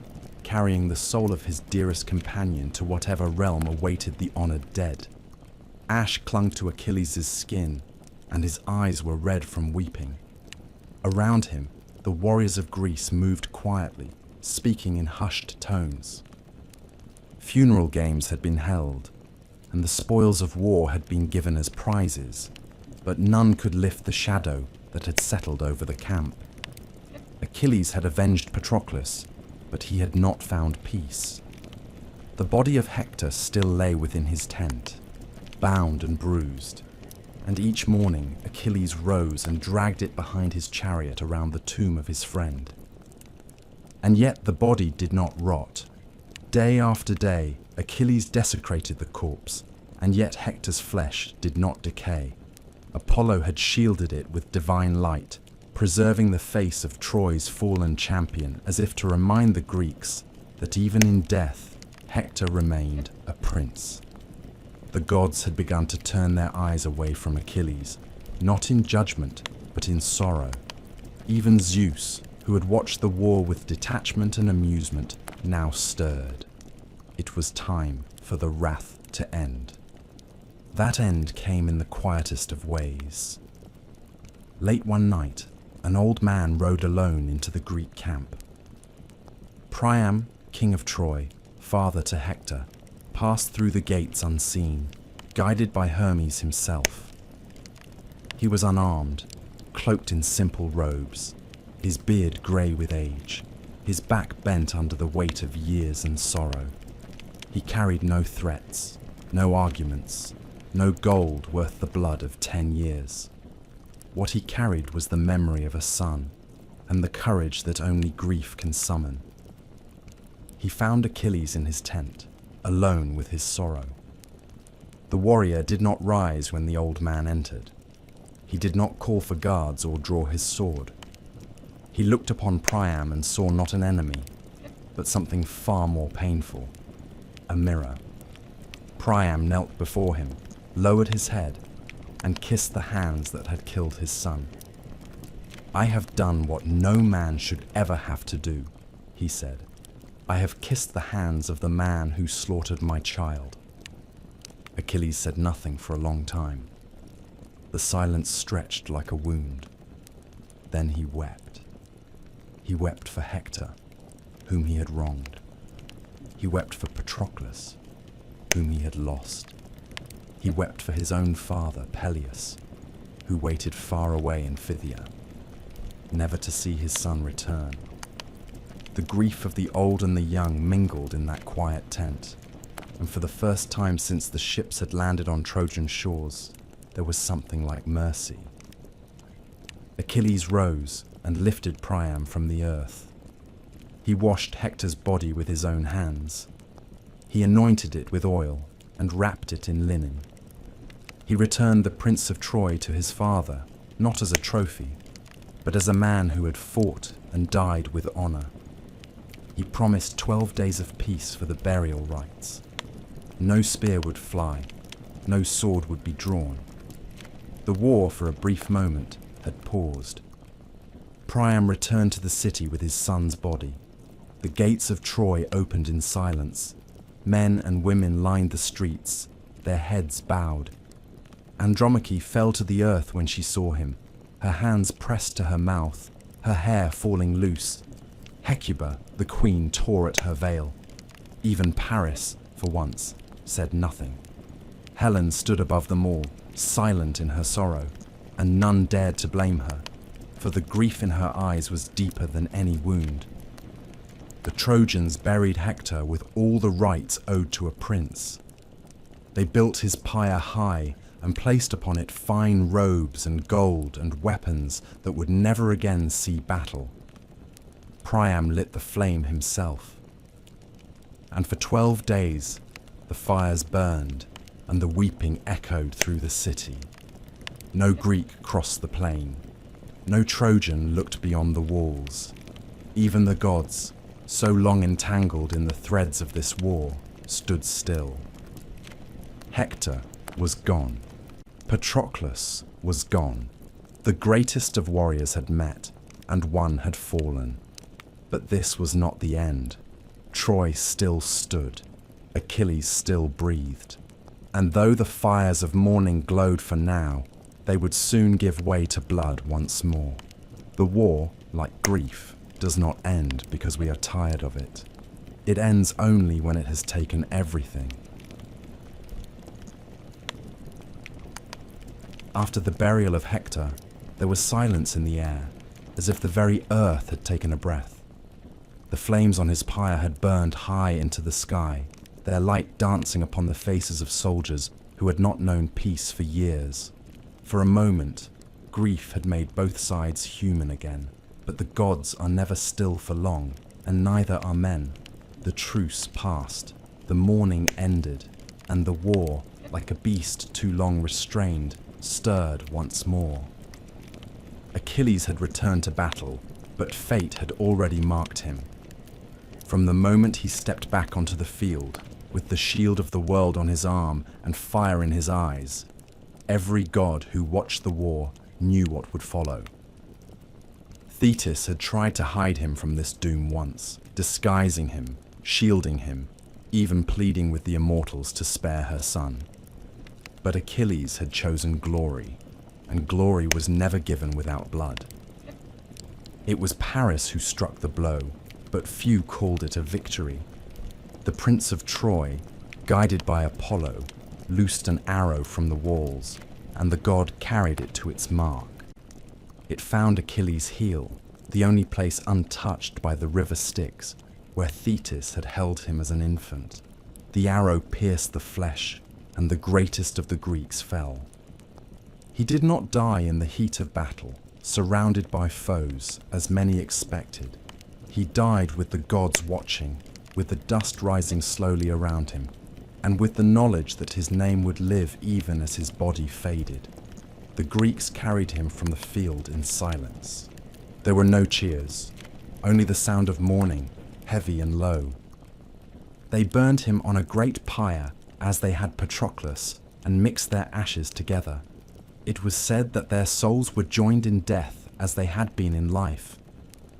carrying the soul of his dearest companion to whatever realm awaited the honored dead. Ash clung to Achilles' skin, and his eyes were red from weeping. Around him, the warriors of Greece moved quietly, speaking in hushed tones. Funeral games had been held, and the spoils of war had been given as prizes, but none could lift the shadow that had settled over the camp. Achilles had avenged Patroclus, but he had not found peace. The body of Hector still lay within his tent, bound and bruised, and each morning Achilles rose and dragged it behind his chariot around the tomb of his friend. And yet the body did not rot. Day after day, Achilles desecrated the corpse, and yet Hector's flesh did not decay. Apollo had shielded it with divine light, preserving the face of Troy's fallen champion as if to remind the Greeks that even in death, Hector remained a prince. The gods had begun to turn their eyes away from Achilles, not in judgment, but in sorrow. Even Zeus, who had watched the war with detachment and amusement, now stirred. It was time for the wrath to end. That end came in the quietest of ways. Late one night, an old man rode alone into the Greek camp. Priam, king of Troy, father to Hector, passed through the gates unseen, guided by Hermes himself. He was unarmed, cloaked in simple robes, his beard grey with age, his back bent under the weight of years and sorrow. He carried no threats, no arguments, no gold worth the blood of 10 years. What he carried was the memory of a son, and the courage that only grief can summon. He found Achilles in his tent, alone with his sorrow. The warrior did not rise when the old man entered. He did not call for guards or draw his sword. He looked upon Priam and saw not an enemy, but something far more painful, a mirror. Priam knelt before him, lowered his head, and kissed the hands that had killed his son. "I have done what no man should ever have to do," he said. "I have kissed the hands of the man who slaughtered my child." Achilles said nothing for a long time. The silence stretched like a wound. Then he wept. He wept for Hector, whom he had wronged. He wept for Patroclus, whom he had lost. He wept for his own father, Peleus, who waited far away in Phthia, never to see his son return. The grief of the old and the young mingled in that quiet tent, and for the first time since the ships had landed on Trojan shores, there was something like mercy. Achilles rose and lifted Priam from the earth. He washed Hector's body with his own hands. He anointed it with oil and wrapped it in linen. He returned the Prince of Troy to his father, not as a trophy, but as a man who had fought and died with honor. He promised 12 days of peace for the burial rites. No spear would fly, no sword would be drawn. The war, for a brief moment, had paused. Priam returned to the city with his son's body. The gates of Troy opened in silence. Men and women lined the streets, their heads bowed. Andromache fell to the earth when she saw him, her hands pressed to her mouth, her hair falling loose. Hecuba, the queen, tore at her veil. Even Paris, for once, said nothing. Helen stood above them all, silent in her sorrow, and none dared to blame her, for the grief in her eyes was deeper than any wound. The Trojans buried Hector with all the rights owed to a prince, They built his pyre high and placed upon it fine robes and gold and weapons that would never again see battle. Priam lit the flame himself. And for 12 days the fires burned and the weeping echoed through the city. No Greek crossed the plain. No Trojan looked beyond the walls. Even the gods, so long entangled in the threads of this war, stood still. Hector was gone. Patroclus was gone. The greatest of warriors had met, and one had fallen. But this was not the end. Troy still stood. Achilles still breathed. And though the fires of mourning glowed for now, they would soon give way to blood once more. The war, like grief, does not end because we are tired of it. It ends only when it has taken everything. After the burial of Hector, there was silence in the air, as if the very earth had taken a breath. The flames on his pyre had burned high into the sky, their light dancing upon the faces of soldiers who had not known peace for years. For a moment, grief had made both sides human again, but the gods are never still for long, and neither are men. The truce passed, the mourning ended, and the war, like a beast too long restrained, stirred once more. Achilles had returned to battle, but fate had already marked him. From the moment he stepped back onto the field, with the shield of the world on his arm and fire in his eyes, every god who watched the war knew what would follow. Thetis had tried to hide him from this doom once, disguising him, shielding him, even pleading with the immortals to spare her son. But Achilles had chosen glory, and glory was never given without blood. It was Paris who struck the blow, but few called it a victory. The Prince of Troy, guided by Apollo, loosed an arrow from the walls, and the god carried it to its mark. It found Achilles' heel, the only place untouched by the river Styx, where Thetis had held him as an infant. The arrow pierced the flesh, and the greatest of the Greeks fell. He did not die in the heat of battle, surrounded by foes, as many expected. He died with the gods watching, with the dust rising slowly around him, and with the knowledge that his name would live even as his body faded. The Greeks carried him from the field in silence. There were no cheers, only the sound of mourning, heavy and low. They burned him on a great pyre, as they had Patroclus, and mixed their ashes together. It was said that their souls were joined in death as they had been in life.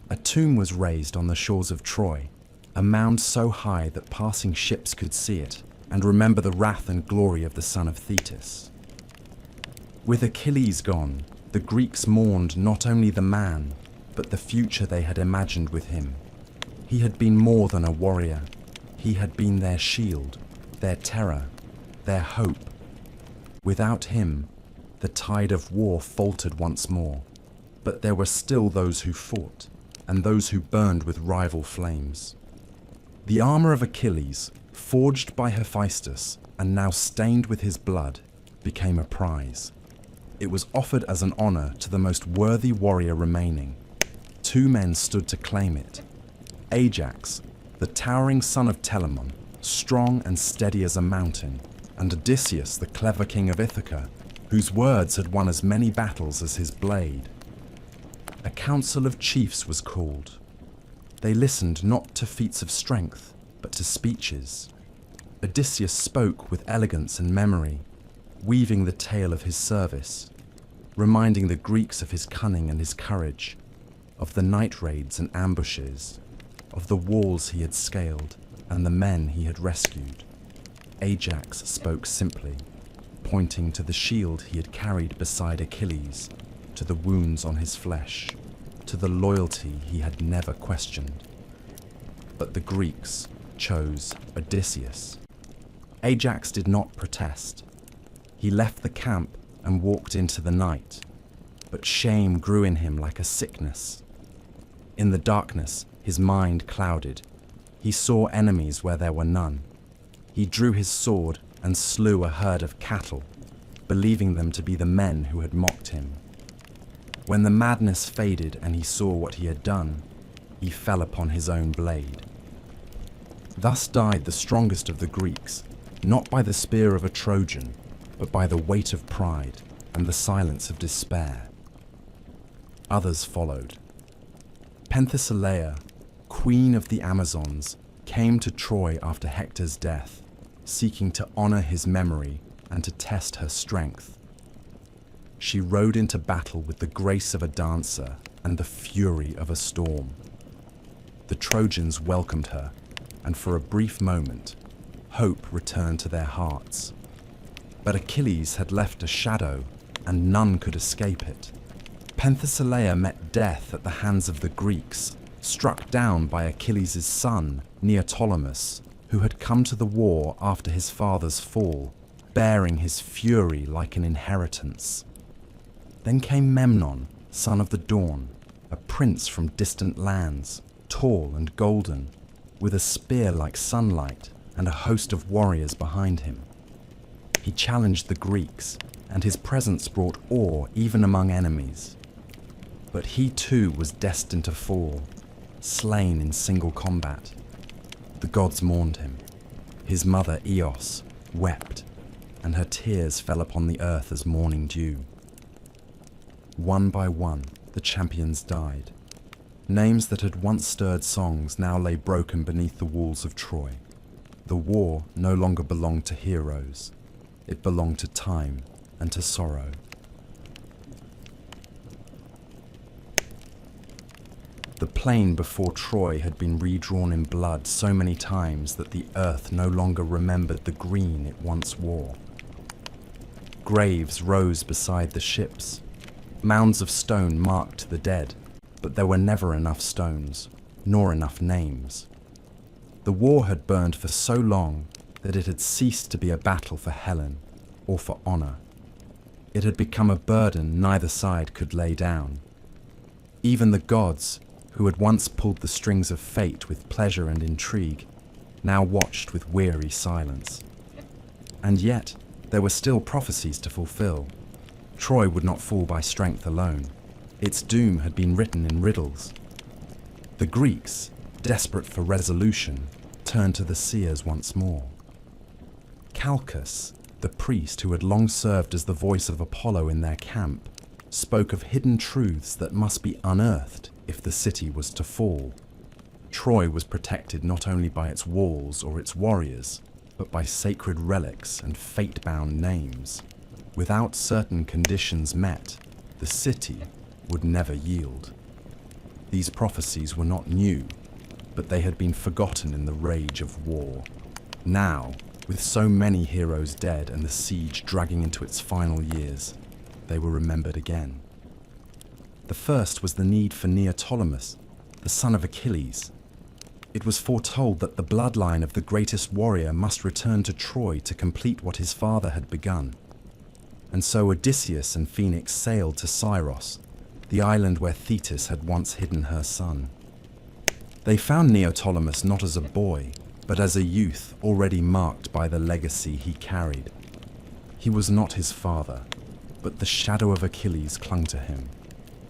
A tomb was raised on the shores of Troy, a mound so high that passing ships could see it and remember the wrath and glory of the son of Thetis. With Achilles gone, the Greeks mourned not only the man, but the future they had imagined with him. He had been more than a warrior. He had been their shield, their terror, their hope. Without him, the tide of war faltered once more, but there were still those who fought, and those who burned with rival flames. The armor of Achilles, forged by Hephaestus and now stained with his blood, became a prize. It was offered as an honor to the most worthy warrior remaining. 2 men stood to claim it. Ajax, the towering son of Telamon, strong and steady as a mountain, and Odysseus, the clever king of Ithaca, whose words had won as many battles as his blade. A council of chiefs was called. They listened not to feats of strength, but to speeches. Odysseus spoke with elegance and memory, weaving the tale of his service, reminding the Greeks of his cunning and his courage, of the night raids and ambushes, of the walls he had scaled and the men he had rescued. Ajax spoke simply, pointing to the shield he had carried beside Achilles, to the wounds on his flesh, to the loyalty he had never questioned. But the Greeks chose Odysseus. Ajax did not protest. He left the camp and walked into the night, but shame grew in him like a sickness. In the darkness, his mind clouded. He saw enemies where there were none. He drew his sword and slew a herd of cattle, believing them to be the men who had mocked him. When the madness faded and he saw what he had done, he fell upon his own blade. Thus died the strongest of the Greeks, not by the spear of a Trojan, but by the weight of pride and the silence of despair. Others followed. Penthesilea, queen of the Amazons, came to Troy after Hector's death, seeking to honor his memory and to test her strength. She rode into battle with the grace of a dancer and the fury of a storm. The Trojans welcomed her, and for a brief moment, hope returned to their hearts. But Achilles had left a shadow, and none could escape it. Penthesilea met death at the hands of the Greeks, struck down by Achilles' son, Neoptolemus, who had come to the war after his father's fall, bearing his fury like an inheritance. Then came Memnon, son of the dawn, a prince from distant lands, tall and golden, with a spear like sunlight and a host of warriors behind him. He challenged the Greeks, and his presence brought awe even among enemies. But he too was destined to fall, slain in single combat. The gods mourned him. His mother Eos wept, and her tears fell upon the earth as morning dew. One by one, the champions died. Names that had once stirred songs now lay broken beneath the walls of Troy. The war no longer belonged to heroes. It belonged to time and to sorrow. The plain before Troy had been redrawn in blood so many times that the earth no longer remembered the green it once wore. Graves rose beside the ships. Mounds of stone marked the dead, but there were never enough stones, nor enough names. The war had burned for so long that it had ceased to be a battle for Helen or for honor. It had become a burden neither side could lay down. Even the gods, who had once pulled the strings of fate with pleasure and intrigue, now watched with weary silence. And yet, there were still prophecies to fulfill. Troy would not fall by strength alone. Its doom had been written in riddles. The Greeks, desperate for resolution, turned to the seers once more. Calchas, the priest who had long served as the voice of Apollo in their camp, spoke of hidden truths that must be unearthed if the city was to fall. Troy was protected not only by its walls or its warriors, but by sacred relics and fate-bound names. Without certain conditions met, the city would never yield. These prophecies were not new, but they had been forgotten in the rage of war. Now, with so many heroes dead and the siege dragging into its final years, they were remembered again. The first was the need for Neoptolemus, the son of Achilles. It was foretold that the bloodline of the greatest warrior must return to Troy to complete what his father had begun. And so Odysseus and Phoenix sailed to Syros, the island where Thetis had once hidden her son. They found Neoptolemus not as a boy, but as a youth already marked by the legacy he carried. He was not his father, but the shadow of Achilles clung to him.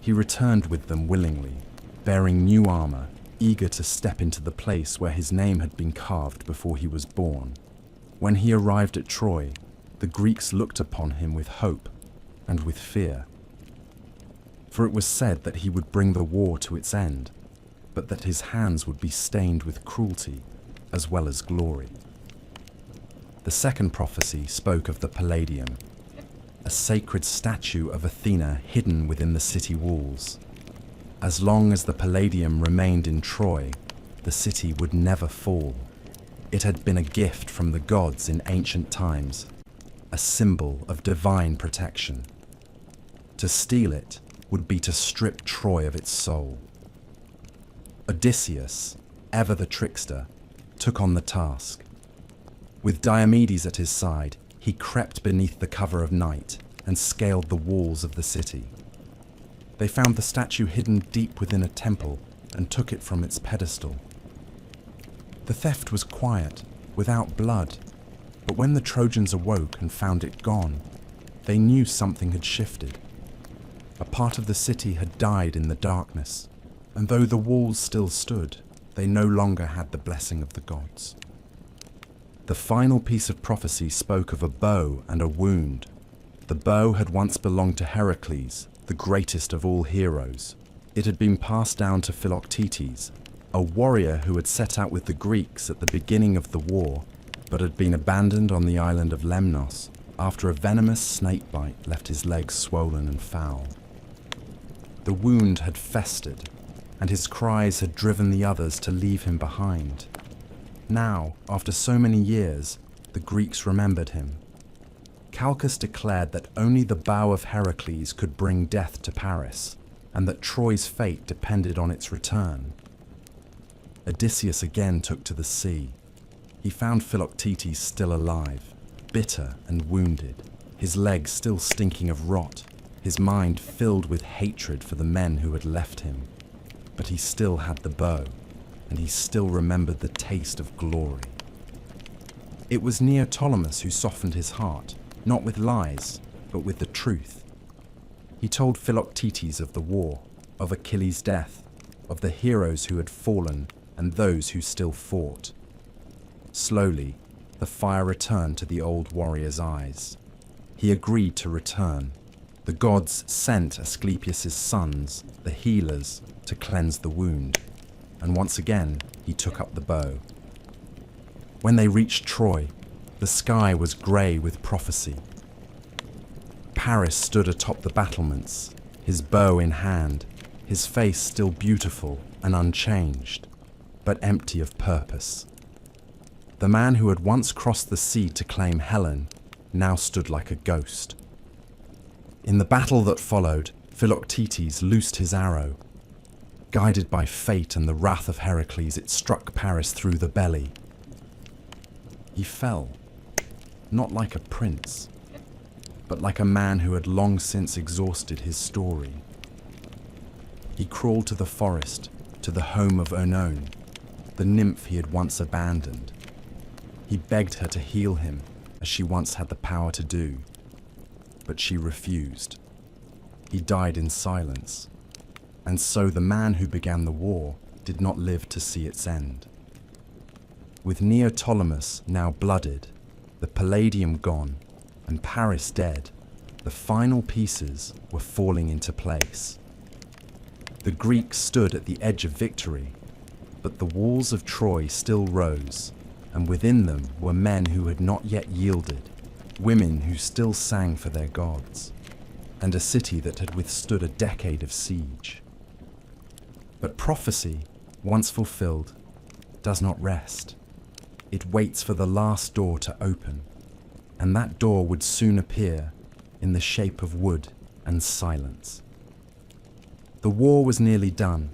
He returned with them willingly, bearing new armor, eager to step into the place where his name had been carved before he was born. When he arrived at Troy, the Greeks looked upon him with hope and with fear. For it was said that he would bring the war to its end, but that his hands would be stained with cruelty as well as glory. The second prophecy spoke of the Palladium, a sacred statue of Athena hidden within the city walls. As long as the Palladium remained in Troy, the city would never fall. It had been a gift from the gods in ancient times, a symbol of divine protection. To steal it would be to strip Troy of its soul. Odysseus, ever the trickster, took on the task. With Diomedes at his side, he crept beneath the cover of night and scaled the walls of the city. They found the statue hidden deep within a temple and took it from its pedestal. The theft was quiet, without blood, But when the Trojans awoke and found it gone, they knew something had shifted. A part of the city had died in the darkness, and though the walls still stood, they no longer had the blessing of the gods. The final piece of prophecy spoke of a bow and a wound. The bow had once belonged to Heracles, the greatest of all heroes. It had been passed down to Philoctetes, a warrior who had set out with the Greeks at the beginning of the war, but had been abandoned on the island of Lemnos after a venomous snake bite left his legs swollen and foul. The wound had festered, and his cries had driven the others to leave him behind. Now, after so many years, the Greeks remembered him. Calchas declared that only the bow of Heracles could bring death to Paris, and that Troy's fate depended on its return. Odysseus again took to the sea. He found Philoctetes still alive, bitter and wounded, his legs still stinking of rot, his mind filled with hatred for the men who had left him. But he still had the bow, and he still remembered the taste of glory. It was Neoptolemus who softened his heart, not with lies, but with the truth. He told Philoctetes of the war, of Achilles' death, of the heroes who had fallen and those who still fought. Slowly, the fire returned to the old warrior's eyes. He agreed to return. The gods sent Asclepius' sons, the healers, to cleanse the wound, and once again he took up the bow. When they reached Troy, the sky was grey with prophecy. Paris stood atop the battlements, his bow in hand, his face still beautiful and unchanged, but empty of purpose. The man who had once crossed the sea to claim Helen now stood like a ghost. In the battle that followed, Philoctetes loosed his arrow. Guided by fate and the wrath of Heracles, it struck Paris through the belly. He fell, not like a prince, but like a man who had long since exhausted his story. He crawled to the forest, to the home of Oenone, the nymph he had once abandoned. He begged her to heal him, as she once had the power to do, but she refused. He died in silence, and so the man who began the war did not live to see its end. With Neoptolemus now blooded, the Palladium gone, and Paris dead, the final pieces were falling into place. The Greeks stood at the edge of victory, but the walls of Troy still rose, and within them were men who had not yet yielded, women who still sang for their gods, and a city that had withstood a decade of siege. But prophecy, once fulfilled, does not rest. It waits for the last door to open, and that door would soon appear in the shape of wood and silence. The war was nearly done,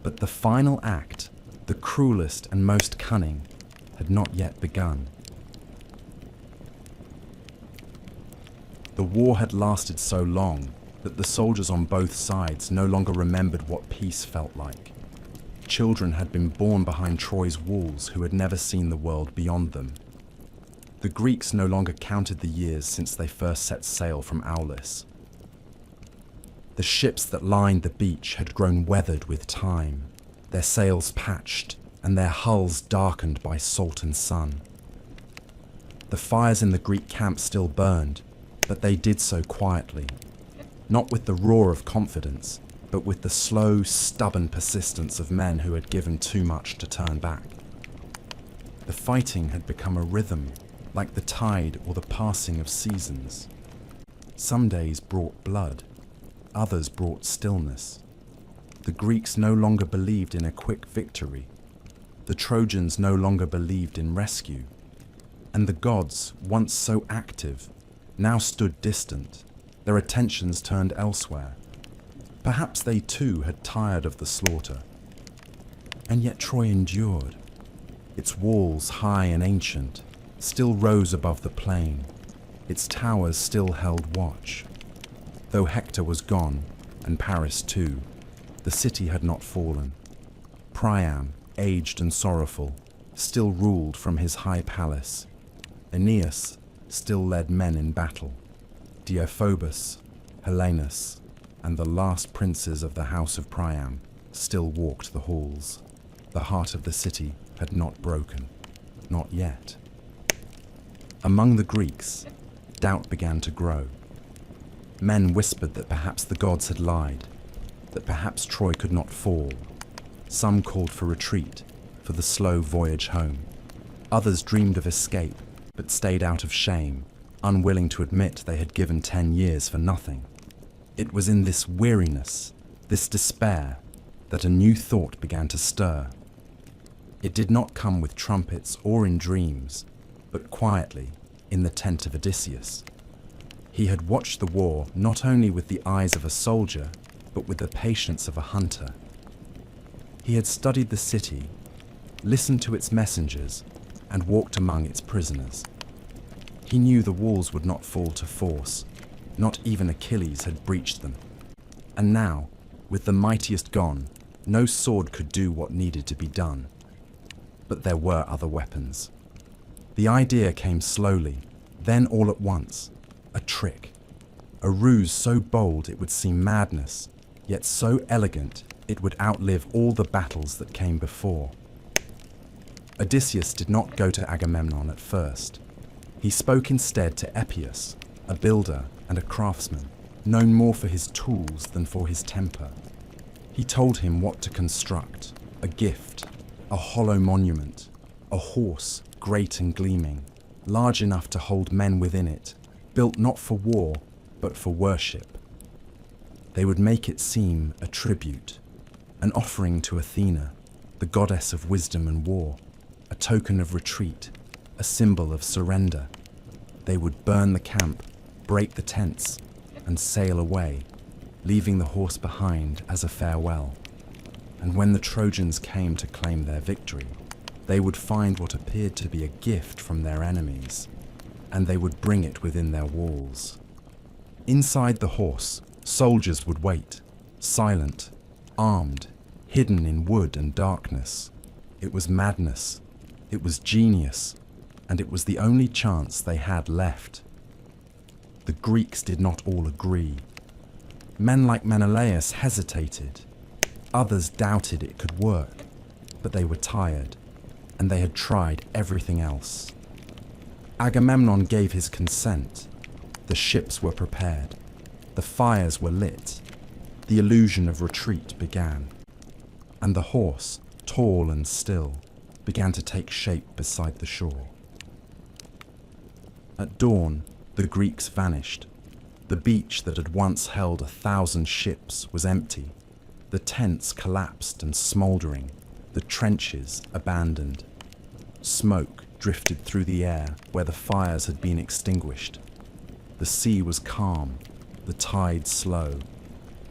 but the final act, the cruelest and most cunning, had not yet begun. The war had lasted so long that the soldiers on both sides no longer remembered what peace felt like. Children had been born behind Troy's walls who had never seen the world beyond them. The Greeks no longer counted the years since they first set sail from Aulis. The ships that lined the beach had grown weathered with time, their sails patched and their hulls darkened by salt and sun. The fires in the Greek camp still burned, but they did so quietly, not with the roar of confidence, but with the slow, stubborn persistence of men who had given too much to turn back. The fighting had become a rhythm, like the tide or the passing of seasons. Some days brought blood, others brought stillness. The Greeks no longer believed in a quick victory. The Trojans no longer believed in rescue. And the gods, once so active, now stood distant, their attentions turned elsewhere. Perhaps they too had tired of the slaughter. And yet Troy endured. Its walls, high and ancient, still rose above the plain. Its towers still held watch. Though Hector was gone, and Paris too, the city had not fallen. Priam, aged and sorrowful, still ruled from his high palace. Aeneas still led men in battle. Deiphobus, Helenus, and the last princes of the house of Priam still walked the halls. The heart of the city had not broken. Not yet. Among the Greeks, doubt began to grow. Men whispered that perhaps the gods had lied, that perhaps Troy could not fall. Some called for retreat, for the slow voyage home. Others dreamed of escape, but stayed out of shame, unwilling to admit they had given 10 years for nothing. It was in this weariness, this despair, that a new thought began to stir. It did not come with trumpets or in dreams, but quietly in the tent of Odysseus. He had watched the war not only with the eyes of a soldier, but with the patience of a hunter. He had studied the city, listened to its messengers, and walked among its prisoners. He knew the walls would not fall to force, not even Achilles had breached them. And now, with the mightiest gone, no sword could do what needed to be done. But there were other weapons. The idea came slowly, then all at once. A trick. A ruse so bold it would seem madness, yet so elegant it would outlive all the battles that came before. Odysseus did not go to Agamemnon at first. He spoke instead to Epeius, a builder and a craftsman, known more for his tools than for his temper. He told him what to construct: a gift, a hollow monument, a horse great and gleaming, large enough to hold men within it, built not for war, but for worship. They would make it seem a tribute, an offering to Athena, the goddess of wisdom and war, a token of retreat, a symbol of surrender. They would burn the camp, break the tents, and sail away, leaving the horse behind as a farewell. And when the Trojans came to claim their victory, they would find what appeared to be a gift from their enemies, and they would bring it within their walls. Inside the horse, soldiers would wait, silent, armed, hidden in wood and darkness. It was madness, it was genius, and it was the only chance they had left. The Greeks did not all agree. Men like Menelaus hesitated. Others doubted it could work, but they were tired, and they had tried everything else. Agamemnon gave his consent. The ships were prepared. The fires were lit. The illusion of retreat began. And the horse, tall and still, began to take shape beside the shore. At dawn, the Greeks vanished. The beach that had once held 1,000 ships was empty. The tents collapsed and smouldering, the trenches abandoned. Smoke drifted through the air where the fires had been extinguished. The sea was calm, the tide slow,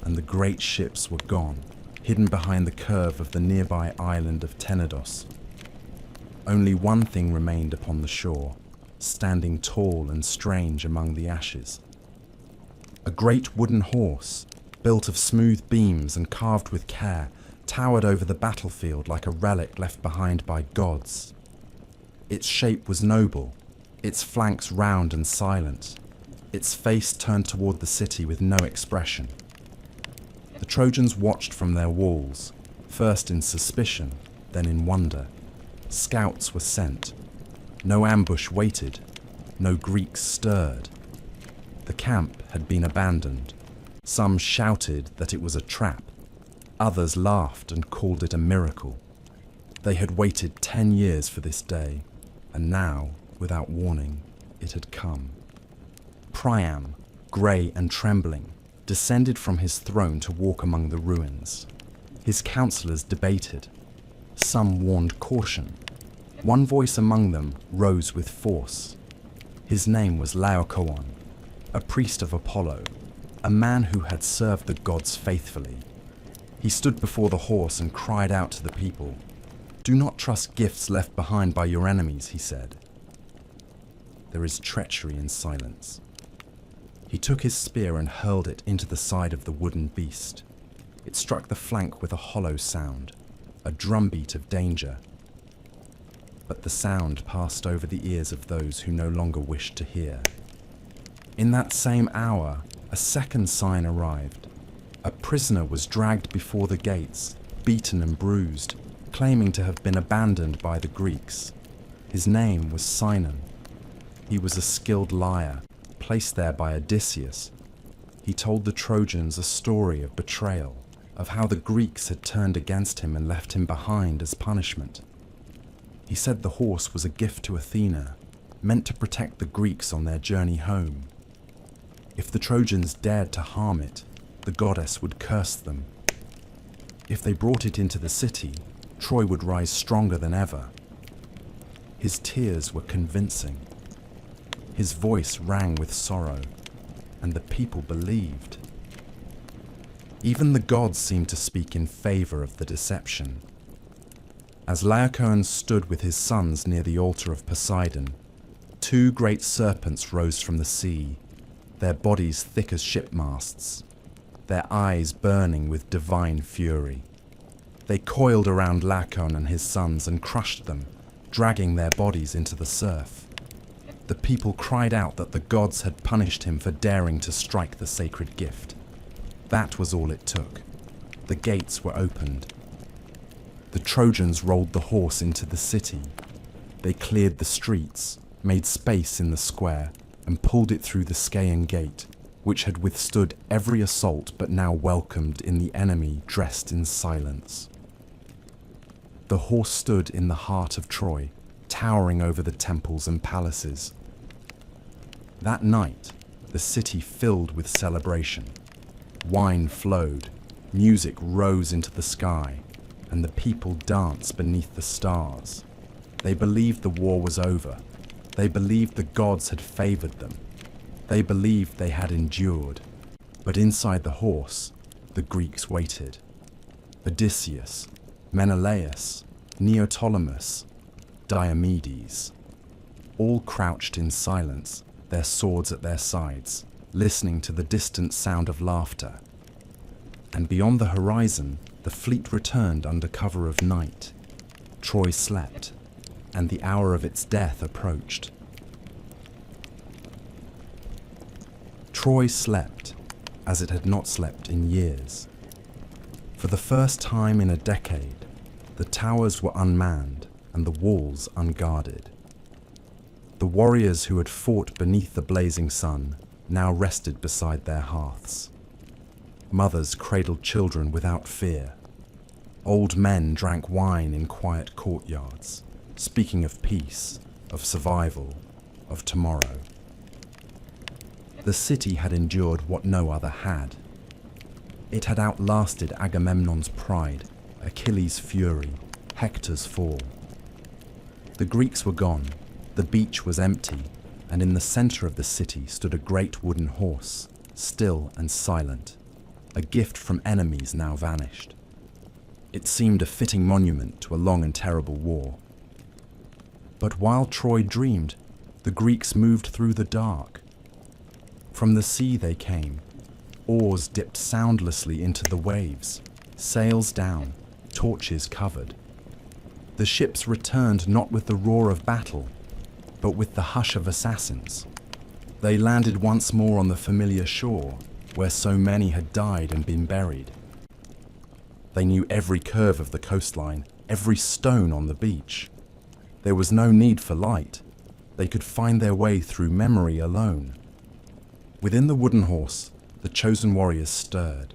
and the great ships were gone, hidden behind the curve of the nearby island of Tenedos. Only one thing remained upon the shore, standing tall and strange among the ashes. A great wooden horse, built of smooth beams and carved with care, towered over the battlefield like a relic left behind by gods. Its shape was noble, its flanks round and silent, its face turned toward the city with no expression. The Trojans watched from their walls, first in suspicion, then in wonder. Scouts were sent. No ambush waited, no Greeks stirred. The camp had been abandoned. Some shouted that it was a trap. Others laughed and called it a miracle. They had waited 10 years for this day, and now, without warning, it had come. Priam, grey and trembling, descended from his throne to walk among the ruins. His counselors debated. Some warned caution. One voice among them rose with force. His name was Laocoon, a priest of Apollo, a man who had served the gods faithfully. He stood before the horse and cried out to the people. "Do not trust gifts left behind by your enemies," he said. "There is treachery in silence." He took his spear and hurled it into the side of the wooden beast. It struck the flank with a hollow sound, a drumbeat of danger. but the sound passed over the ears of those who no longer wished to hear. In that same hour, a second sign arrived. A prisoner was dragged before the gates, beaten and bruised, claiming to have been abandoned by the Greeks. His name was Sinon. He was a skilled liar, placed there by Odysseus. He told the Trojans a story of betrayal, of how the Greeks had turned against him and left him behind as punishment. He said the horse was a gift to Athena, meant to protect the Greeks on their journey home. If the Trojans dared to harm it, the goddess would curse them. If they brought it into the city, Troy would rise stronger than ever. His tears were convincing. His voice rang with sorrow, and the people believed. Even the gods seemed to speak in favor of the deception. As Laocoon stood with his sons near the altar of Poseidon, two great serpents rose from the sea, their bodies thick as shipmasts, their eyes burning with divine fury. They coiled around Laocoon and his sons and crushed them, dragging their bodies into the surf. The people cried out that the gods had punished him for daring to strike the sacred gift. That was all it took. The gates were opened. The Trojans rolled the horse into the city. They cleared the streets, made space in the square, and pulled it through the Scaean gate, which had withstood every assault but now welcomed in the enemy dressed in silence. The horse stood in the heart of Troy, towering over the temples and palaces. That night, the city filled with celebration. Wine flowed, music rose into the sky, and the people danced beneath the stars. They believed the war was over. They believed the gods had favored them. They believed they had endured. But inside the horse, the Greeks waited. Odysseus, Menelaus, Neoptolemus, Diomedes, all crouched in silence, their swords at their sides, listening to the distant sound of laughter. And beyond the horizon, the fleet returned under cover of night. Troy slept, and the hour of its death approached. Troy slept, as it had not slept in years. For the first time in a decade, the towers were unmanned and the walls unguarded. The warriors who had fought beneath the blazing sun now rested beside their hearths. Mothers cradled children without fear. Old men drank wine in quiet courtyards, speaking of peace, of survival, of tomorrow. The city had endured what no other had. It had outlasted Agamemnon's pride, Achilles' fury, Hector's fall. The Greeks were gone, the beach was empty, and in the center of the city stood a great wooden horse, still and silent, a gift from enemies now vanished. It seemed a fitting monument to a long and terrible war. But while Troy dreamed, the Greeks moved through the dark. From the sea they came. Oars dipped soundlessly into the waves, sails down, torches covered. The ships returned not with the roar of battle, but with the hush of assassins. They landed once more on the familiar shore, where so many had died and been buried. They knew every curve of the coastline, every stone on the beach. There was no need for light. They could find their way through memory alone. Within the wooden horse, the chosen warriors stirred.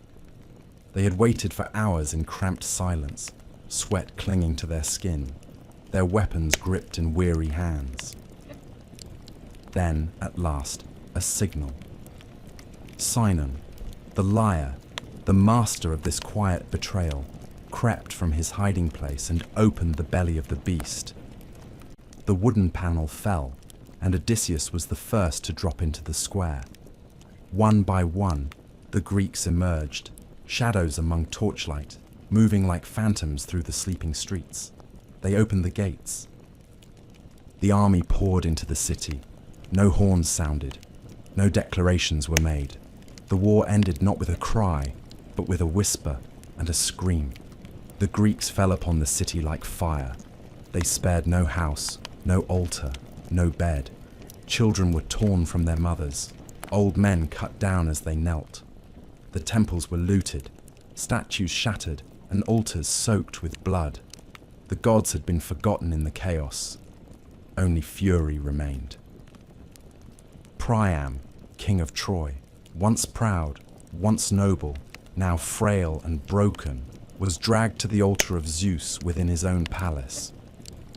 They had waited for hours in cramped silence, sweat clinging to their skin, their weapons gripped in weary hands. Then, at last, a signal. Sinon, the liar, the master of this quiet betrayal, crept from his hiding place and opened the belly of the beast. The wooden panel fell, and Odysseus was the first to drop into the square. One by one, the Greeks emerged, shadows among torchlight, moving like phantoms through the sleeping streets. They opened the gates. The army poured into the city. No horns sounded. No declarations were made. The war ended not with a cry, but with a whisper and a scream. The Greeks fell upon the city like fire. They spared no house, no altar, no bed. Children were torn from their mothers, old men cut down as they knelt. The temples were looted, statues shattered, and altars soaked with blood. The gods had been forgotten in the chaos. Only fury remained. Priam, king of Troy, once proud, once noble, now frail and broken, was dragged to the altar of Zeus within his own palace.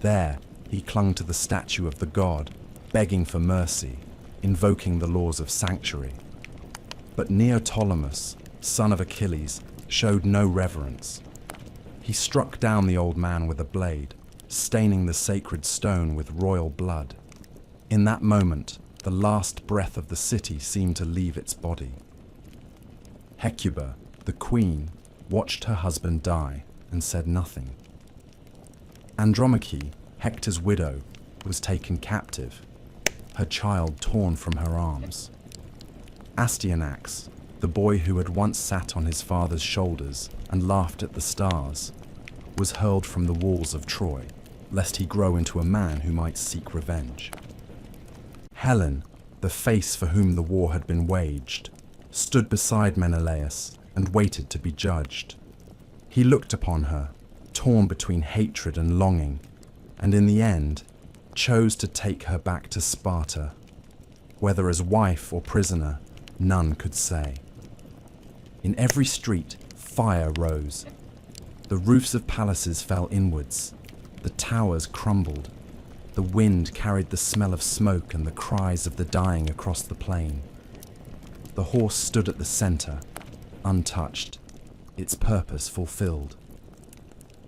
There, he clung to the statue of the god, begging for mercy, invoking the laws of sanctuary. But Neoptolemus, son of Achilles, showed no reverence. He struck down the old man with a blade, staining the sacred stone with royal blood. In that moment, the last breath of the city seemed to leave its body. Hecuba, the queen, watched her husband die and said nothing. Andromache, Hector's widow, was taken captive, her child torn from her arms. Astyanax, the boy who had once sat on his father's shoulders and laughed at the stars, was hurled from the walls of Troy, lest he grow into a man who might seek revenge. Helen, the face for whom the war had been waged, stood beside Menelaus and waited to be judged. He looked upon her, torn between hatred and longing, and in the end chose to take her back to Sparta. Whether as wife or prisoner, none could say. In every street, fire rose. The roofs of palaces fell inwards. The towers crumbled. The wind carried the smell of smoke and the cries of the dying across the plain. The horse stood at the center, untouched, its purpose fulfilled.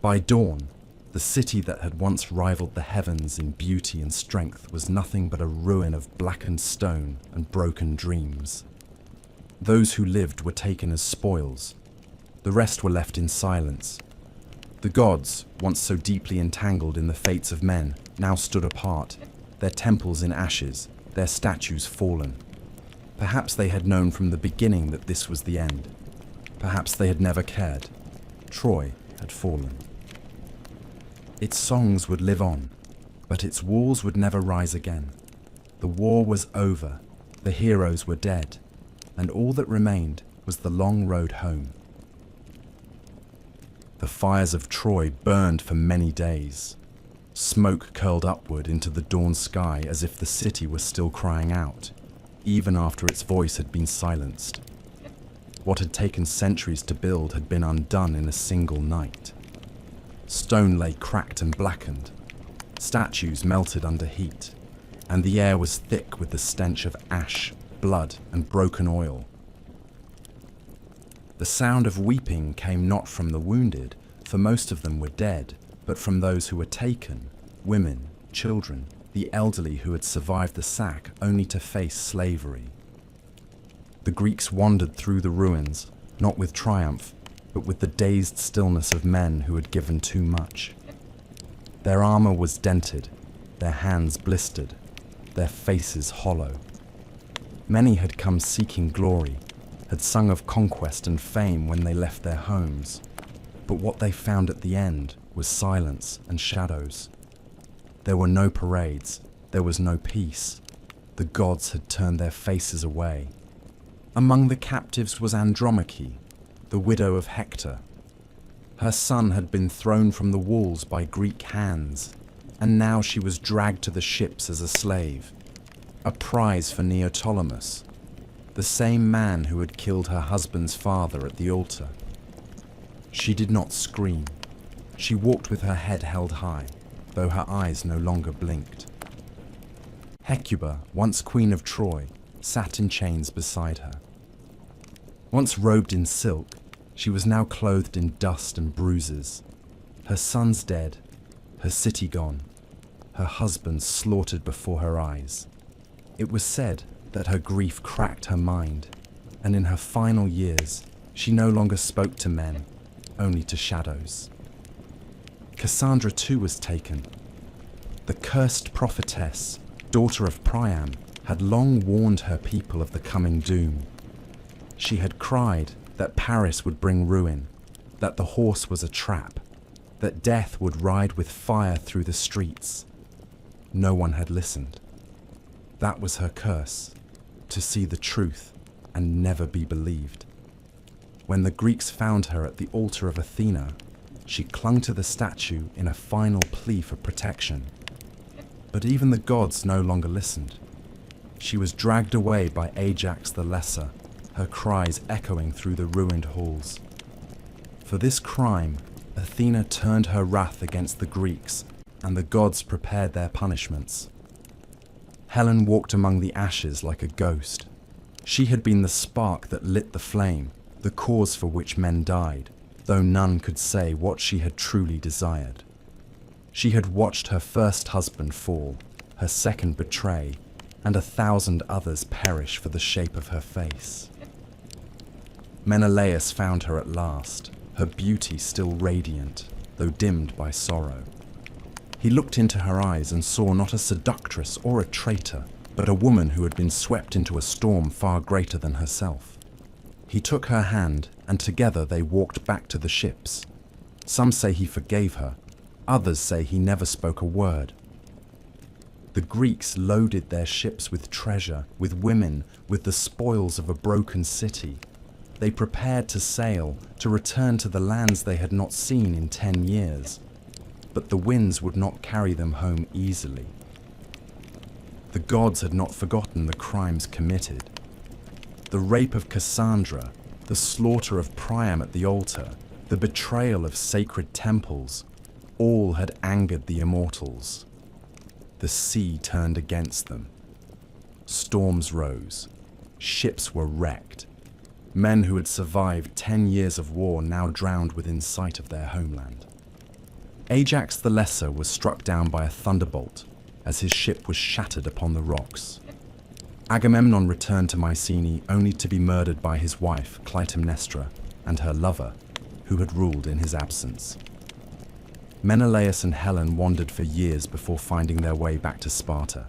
By dawn, the city that had once rivaled the heavens in beauty and strength was nothing but a ruin of blackened stone and broken dreams. Those who lived were taken as spoils. The rest were left in silence. The gods, once so deeply entangled in the fates of men, now stood apart, their temples in ashes, their statues fallen. Perhaps they had known from the beginning that this was the end. Perhaps they had never cared. Troy had fallen. Its songs would live on, but its walls would never rise again. The war was over, the heroes were dead, and all that remained was the long road home. The fires of Troy burned for many days. Smoke curled upward into the dawn sky as if the city was still crying out, even after its voice had been silenced. What had taken centuries to build had been undone in a single night. Stone lay cracked and blackened. Statues melted under heat, and the air was thick with the stench of ash, blood, and broken oil. The sound of weeping came not from the wounded, for most of them were dead, but from those who were taken, women, children, the elderly who had survived the sack only to face slavery. The Greeks wandered through the ruins, not with triumph, but with the dazed stillness of men who had given too much. Their armor was dented, their hands blistered, their faces hollow. Many had come seeking glory, had sung of conquest and fame when they left their homes, but what they found at the end was silence and shadows. There were no parades, there was no peace. The gods had turned their faces away. Among the captives was Andromache, the widow of Hector. Her son had been thrown from the walls by Greek hands, and now she was dragged to the ships as a slave, a prize for Neoptolemus, the same man who had killed her husband's father at the altar. She did not scream. She walked with her head held high, though her eyes no longer blinked. Hecuba, once queen of Troy, sat in chains beside her. Once robed in silk, she was now clothed in dust and bruises. Her sons dead, her city gone, her husband slaughtered before her eyes. It was said that her grief cracked her mind, and in her final years, she no longer spoke to men, only to shadows. Cassandra too was taken. The cursed prophetess, daughter of Priam, had long warned her people of the coming doom. She had cried that Paris would bring ruin, that the horse was a trap, that death would ride with fire through the streets. No one had listened. That was her curse, to see the truth and never be believed. When the Greeks found her at the altar of Athena, she clung to the statue in a final plea for protection. But even the gods no longer listened. She was dragged away by Ajax the Lesser, her cries echoing through the ruined halls. For this crime, Athena turned her wrath against the Greeks, and the gods prepared their punishments. Helen walked among the ashes like a ghost. She had been the spark that lit the flame, the cause for which men died, though none could say what she had truly desired. She had watched her first husband fall, her second betray, and 1,000 others perish for the shape of her face. Menelaus found her at last, her beauty still radiant, though dimmed by sorrow. He looked into her eyes and saw not a seductress or a traitor, but a woman who had been swept into a storm far greater than herself. He took her hand, and together they walked back to the ships. Some say he forgave her, others say he never spoke a word. The Greeks loaded their ships with treasure, with women, with the spoils of a broken city. They prepared to sail, to return to the lands they had not seen in 10 years. But the winds would not carry them home easily. The gods had not forgotten the crimes committed. The rape of Cassandra, the slaughter of Priam at the altar, the betrayal of sacred temples, all had angered the immortals. The sea turned against them. Storms rose. Ships were wrecked. Men who had survived 10 years of war now drowned within sight of their homeland. Ajax the Lesser was struck down by a thunderbolt as his ship was shattered upon the rocks. Agamemnon returned to Mycenae only to be murdered by his wife, Clytemnestra, and her lover, who had ruled in his absence. Menelaus and Helen wandered for years before finding their way back to Sparta.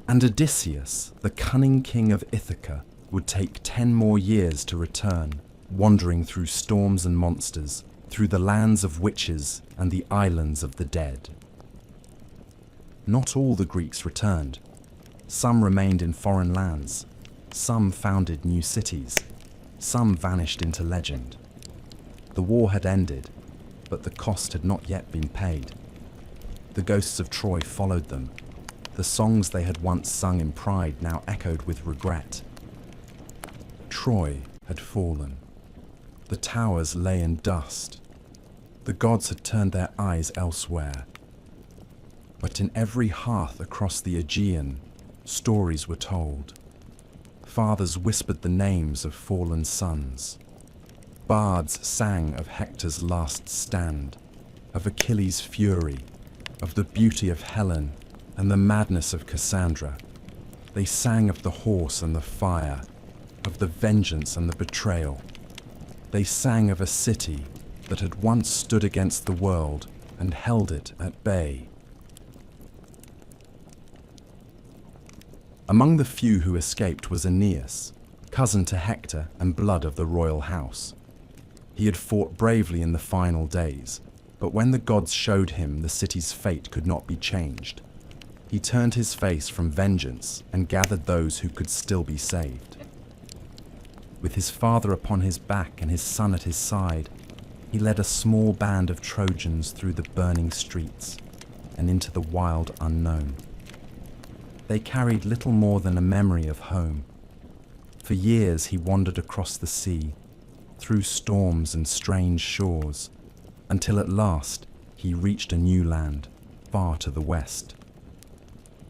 And Odysseus, the cunning king of Ithaca, would take 10 more years to return, wandering through storms and monsters, through the lands of witches and the islands of the dead. Not all the Greeks returned. Some remained in foreign lands, some founded new cities, some vanished into legend. The war had ended, but the cost had not yet been paid. The ghosts of Troy followed them. The songs they had once sung in pride now echoed with regret. Troy had fallen. The towers lay in dust. The gods had turned their eyes elsewhere. But in every hearth across the Aegean, stories were told. Fathers whispered the names of fallen sons. Bards sang of Hector's last stand, of Achilles' fury, of the beauty of Helen and the madness of Cassandra. They sang of the horse and the fire, of the vengeance and the betrayal. They sang of a city that had once stood against the world and held it at bay. Among the few who escaped was Aeneas, cousin to Hector and blood of the royal house. He had fought bravely in the final days, but when the gods showed him the city's fate could not be changed, he turned his face from vengeance and gathered those who could still be saved. With his father upon his back and his son at his side, he led a small band of Trojans through the burning streets and into the wild unknown. They carried little more than a memory of home. For years he wandered across the sea, through storms and strange shores, until at last he reached a new land, far to the west.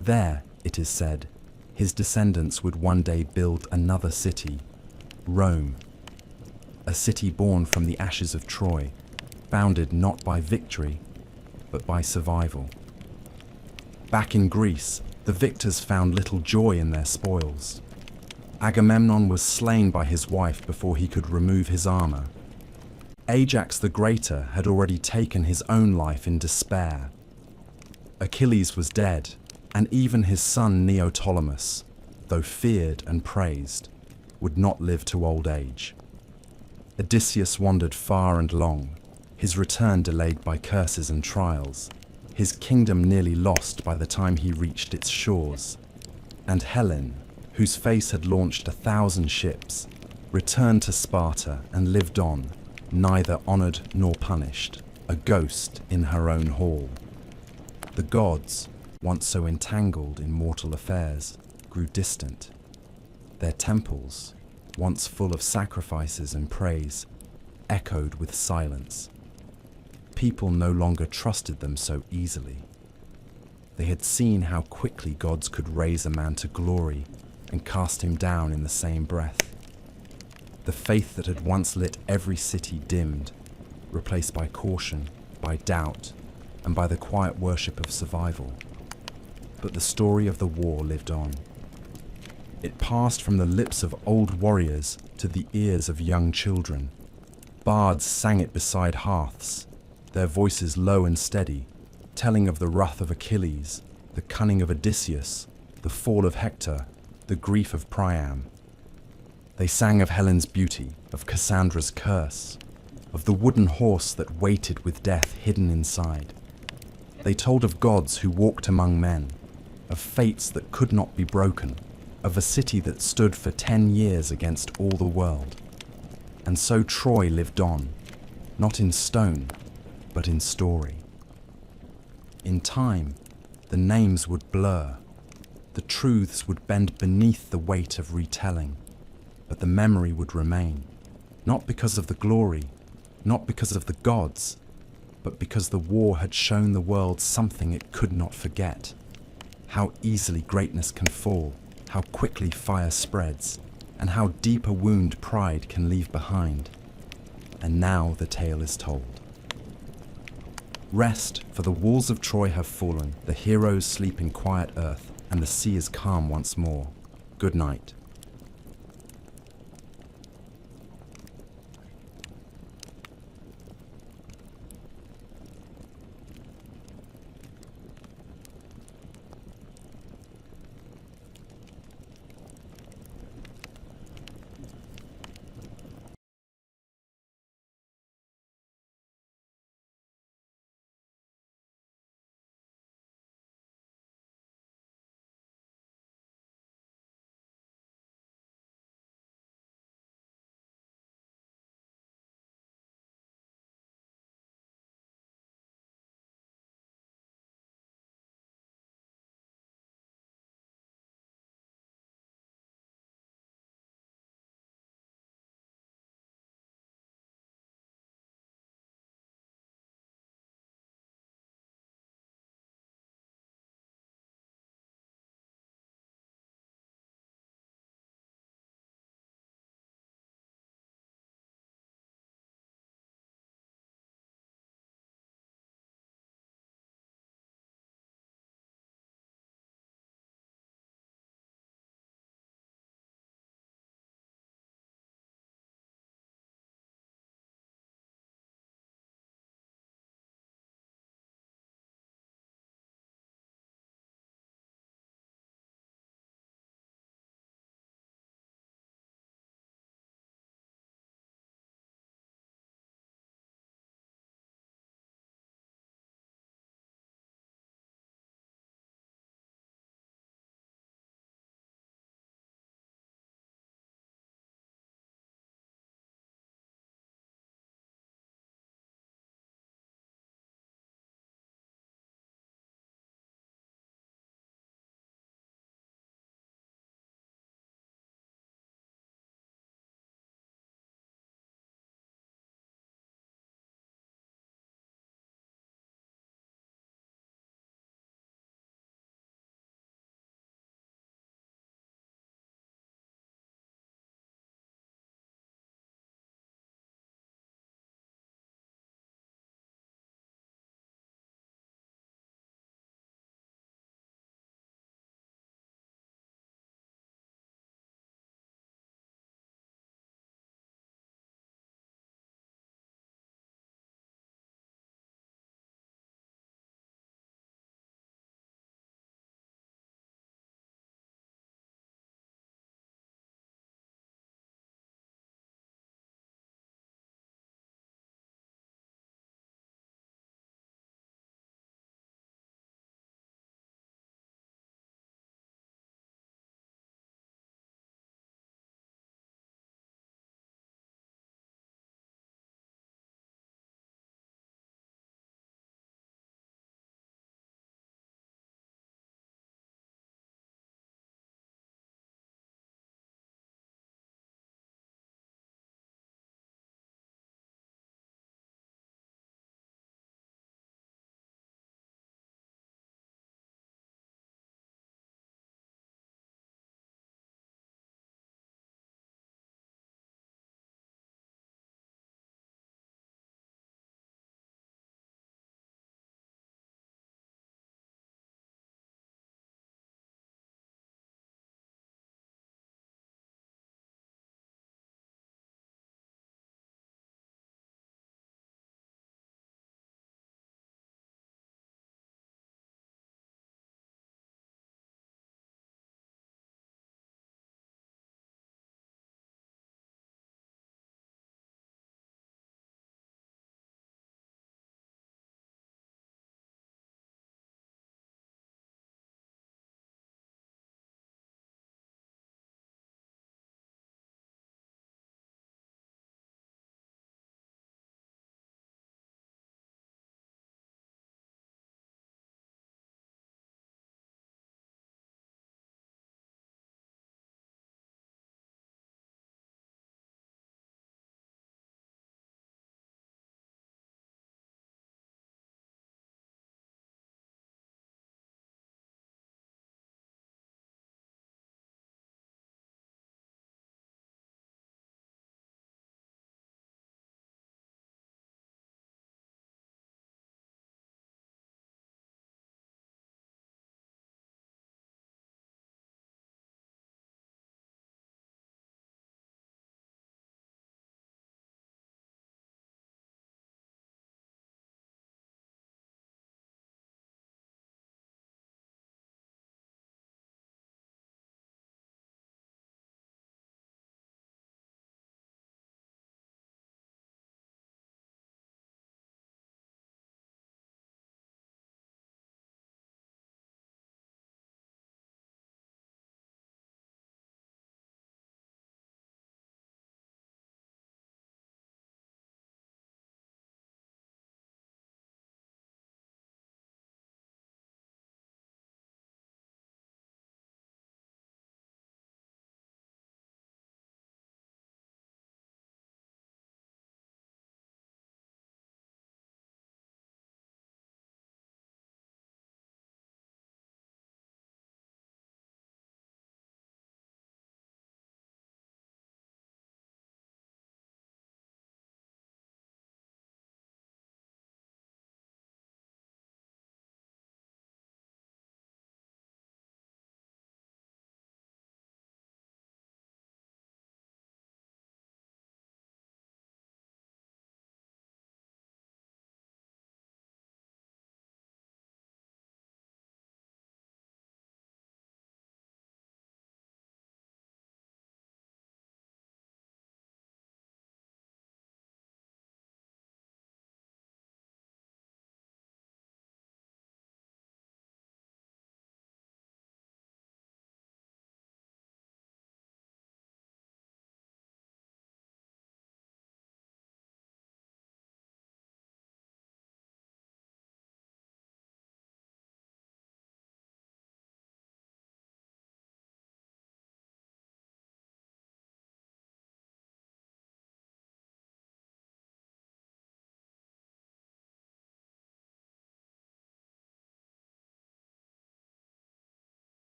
There, it is said, his descendants would one day build another city, Rome, a city born from the ashes of Troy, founded not by victory, but by survival. Back in Greece, the victors found little joy in their spoils. Agamemnon was slain by his wife before he could remove his armor. Ajax the Greater had already taken his own life in despair. Achilles was dead, and even his son Neoptolemus, though feared and praised, would not live to old age. Odysseus wandered far and long, his return delayed by curses and trials, his kingdom nearly lost by the time he reached its shores. And Helen, whose face had launched 1,000 ships, returned to Sparta and lived on, neither honored nor punished, a ghost in her own hall. The gods, once so entangled in mortal affairs, grew distant. Their temples, once full of sacrifices and praise, echoed with silence. People no longer trusted them so easily. They had seen how quickly gods could raise a man to glory and cast him down in the same breath. The faith that had once lit every city dimmed, replaced by caution, by doubt, and by the quiet worship of survival. But the story of the war lived on. It passed from the lips of old warriors to the ears of young children. Bards sang it beside hearths, their voices low and steady, telling of the wrath of Achilles, the cunning of Odysseus, the fall of Hector, the grief of Priam. They sang of Helen's beauty, of Cassandra's curse, of the wooden horse that waited with death hidden inside. They told of gods who walked among men, of fates that could not be broken, of a city that stood for 10 years against all the world. And so Troy lived on, not in stone, but in story. In time, the names would blur, the truths would bend beneath the weight of retelling, but the memory would remain, not because of the glory, not because of the gods, but because the war had shown the world something it could not forget. How easily greatness can fall, how quickly fire spreads, and how deep a wound pride can leave behind. And now the tale is told. Rest, for the walls of Troy have fallen, the heroes sleep in quiet earth, and the sea is calm once more. Good night.